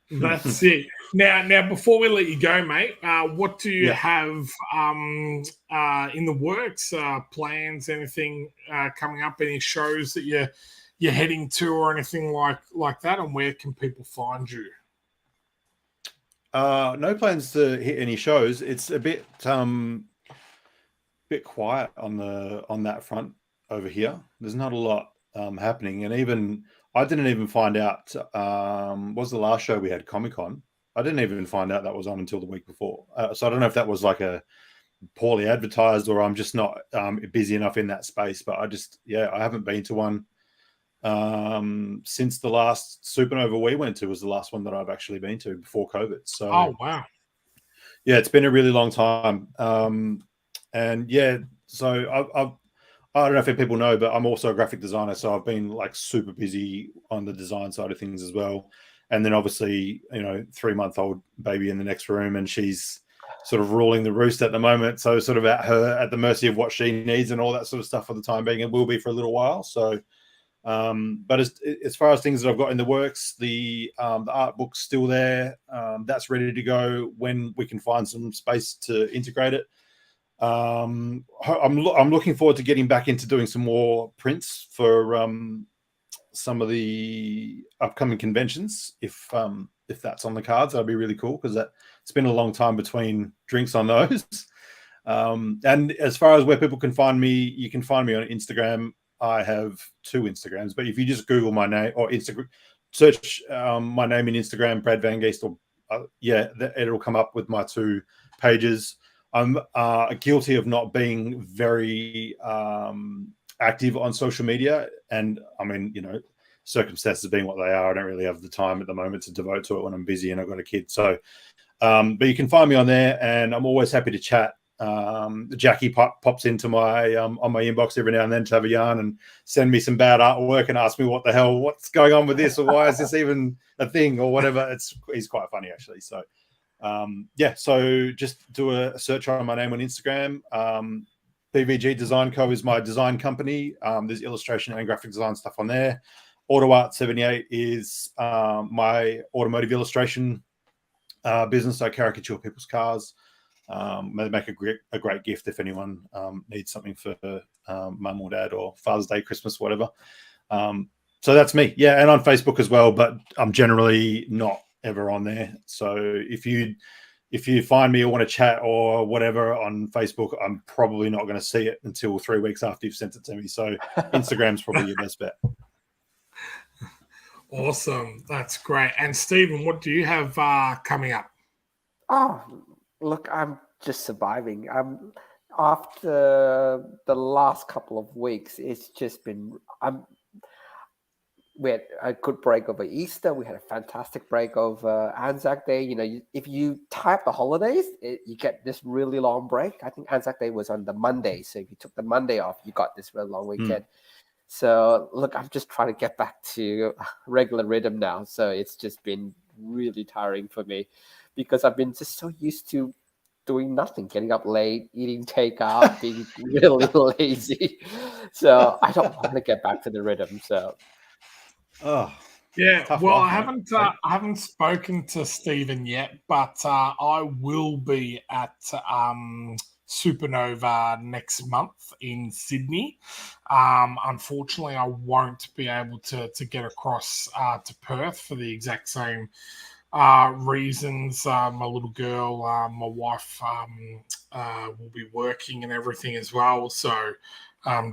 That's it. Now, before we let you go, mate, what do you have in the works? Plans? Anything coming up? Any shows that you're heading to, or anything like that? And where can people find you? No plans to hit any shows. It's a bit quiet on that front over here. There's not a lot happening, and even I didn't even find out was the last show we had Comic-Con. I didn't even find out that was on until the week before. So I don't know if that was like a poorly advertised, or I'm just not busy enough in that space. But I haven't been to one since the last Supernova we went to was the last one that I've actually been to before COVID. So wow, yeah, it's been a really long time. And yeah, so I don't know if people know, but I'm also a graphic designer, so I've been like super busy on the design side of things as well. And then obviously, 3-month-old baby in the next room, and she's sort of ruling the roost at the moment. So sort of at the mercy of what she needs and all that sort of stuff for the time being, and will be for a little while. So, but as far as things that I've got in the works, the art book's still there. That's ready to go when we can find some space to integrate it. I'm looking forward to getting back into doing some more prints for some of the upcoming conventions. If that's on the cards, that'd be really cool, because it's been a long time between drinks on those. And as far as where people can find me, you can find me on Instagram. I have 2 Instagrams, but if you just Google my name or search my name in Instagram, Brad Van Geest, or it'll come up with my 2 pages. I'm guilty of not being very active on social media. And I mean, circumstances being what they are, I don't really have the time at the moment to devote to it when I'm busy and I've got a kid. So, but you can find me on there, and I'm always happy to chat. Jackie pops into my on my inbox every now and then to have a yarn and send me some bad artwork and ask me what's going on with this, or why is this even a thing, or whatever. He's quite funny, actually. So so just do a search on my name on Instagram. BVG Design Co is my design company. There's illustration and graphic design stuff on there. AutoArt78 is my automotive illustration business. I caricature people's cars. They make a great gift if anyone needs something for mum or dad, or Father's Day, Christmas, whatever. So that's me. Yeah, and on Facebook as well, but I'm generally not ever on there. So if you find me or want to chat or whatever on Facebook, I'm probably not going to see it until 3 weeks after you've sent it to me. So Instagram's probably your best bet. Awesome. That's great. And Stephen, what do you have coming up? Oh, look, I'm just surviving. After the last couple of weeks, it's just been we had a good break over Easter. We had a fantastic break over Anzac Day. If you type the holidays, you get this really long break. I think Anzac Day was on the Monday. So if you took the Monday off, you got this really long weekend. So look, I'm just trying to get back to regular rhythm now. So it's just been really tiring for me, because I've been just so used to doing nothing, getting up late, eating takeout, being really lazy. So I don't want to get back to the rhythm. So Oh, Yeah, tough well, life, mate. I haven't spoken to Stephen yet, but I will be at Supernova next month in Sydney. Unfortunately, I won't be able to get across to Perth for the exact same reasons. My little girl, my wife, will be working and everything as well, so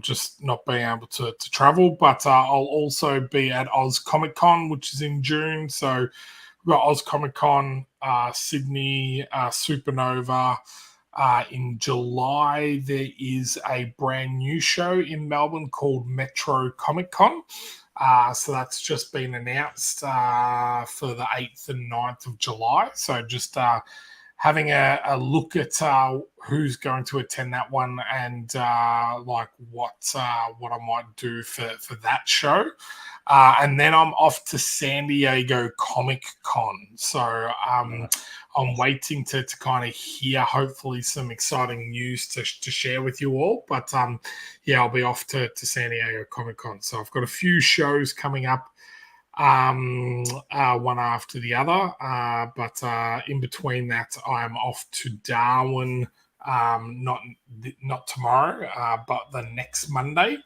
just not being able to travel. But I'll also be at Oz Comic Con, which is in June. So we've got Oz Comic Con, Sydney, Supernova. In July, there is a brand new show in Melbourne called Metro Comic Con. So that's just been announced for the 8th and 9th of July. So just having a look at who's going to attend that one and like what I might do for that show. And then I'm off to San Diego Comic Con. So I'm waiting to kind of hear hopefully some exciting news to share with you all. But yeah, I'll be off to San Diego Comic Con. So I've got a few shows coming up, one after the other. But in between that, I'm off to Darwin, not tomorrow, but the next Monday,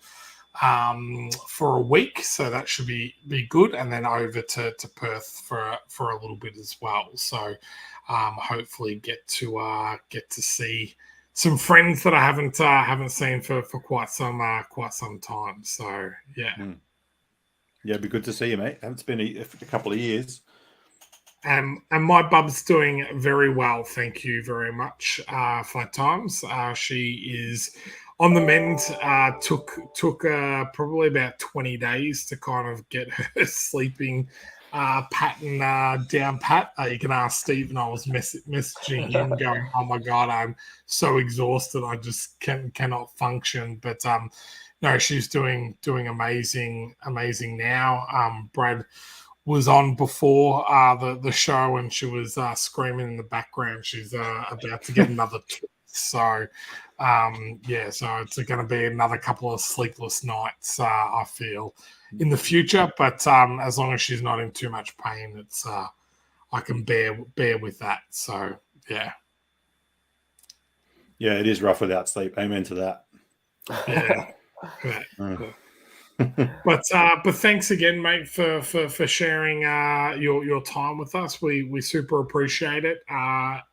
for a week. So that should be good. And then over to Perth for a little bit as well. So hopefully get to see some friends that I haven't seen for quite some time. So yeah. Yeah, it'd be good to see you, mate. It's been a couple of years. And my bub's doing very well. Thank you very much, Flat Times. She is on the mend. Took probably about 20 days to kind of get her sleeping pattern down pat. You can ask Stephen. I was messaging him going, oh my God, I'm so exhausted. I just cannot function. But no, she's doing amazing now. Brad was on before the show, and she was screaming in the background. She's about to get another tooth. So yeah, so it's going to be another couple of sleepless nights, I feel, in the future. But as long as she's not in too much pain, it's I can bear with that. So yeah. Yeah, it is rough without sleep. Amen to that. Yeah. But thanks again, mate, for sharing your time with us. We super appreciate it.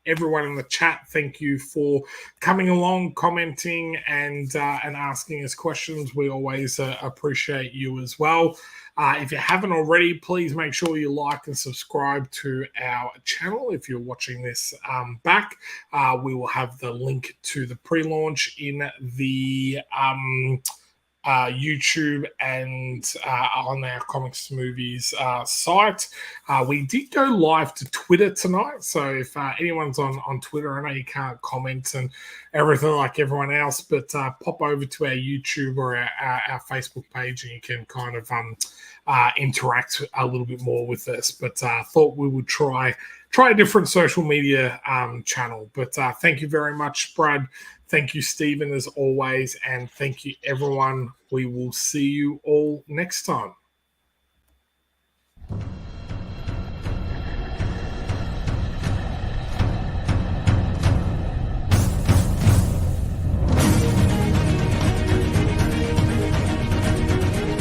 Everyone in the chat, thank you for coming along, commenting, and asking us questions. We always appreciate you as well. If you haven't already, please make sure you like and subscribe to our channel. If you're watching this back, we will have the link to the pre-launch in the YouTube and on our Comics to Movies site. We did go live to Twitter tonight, so if anyone's on Twitter, I know you can't comment and everything like everyone else, but pop over to our YouTube or our Facebook page and you can kind of interact a little bit more with us. But thought we would try a different social media channel. But thank you very much, Brad. Thank you, Stephen, as always. And thank you, everyone. We will see you all next time.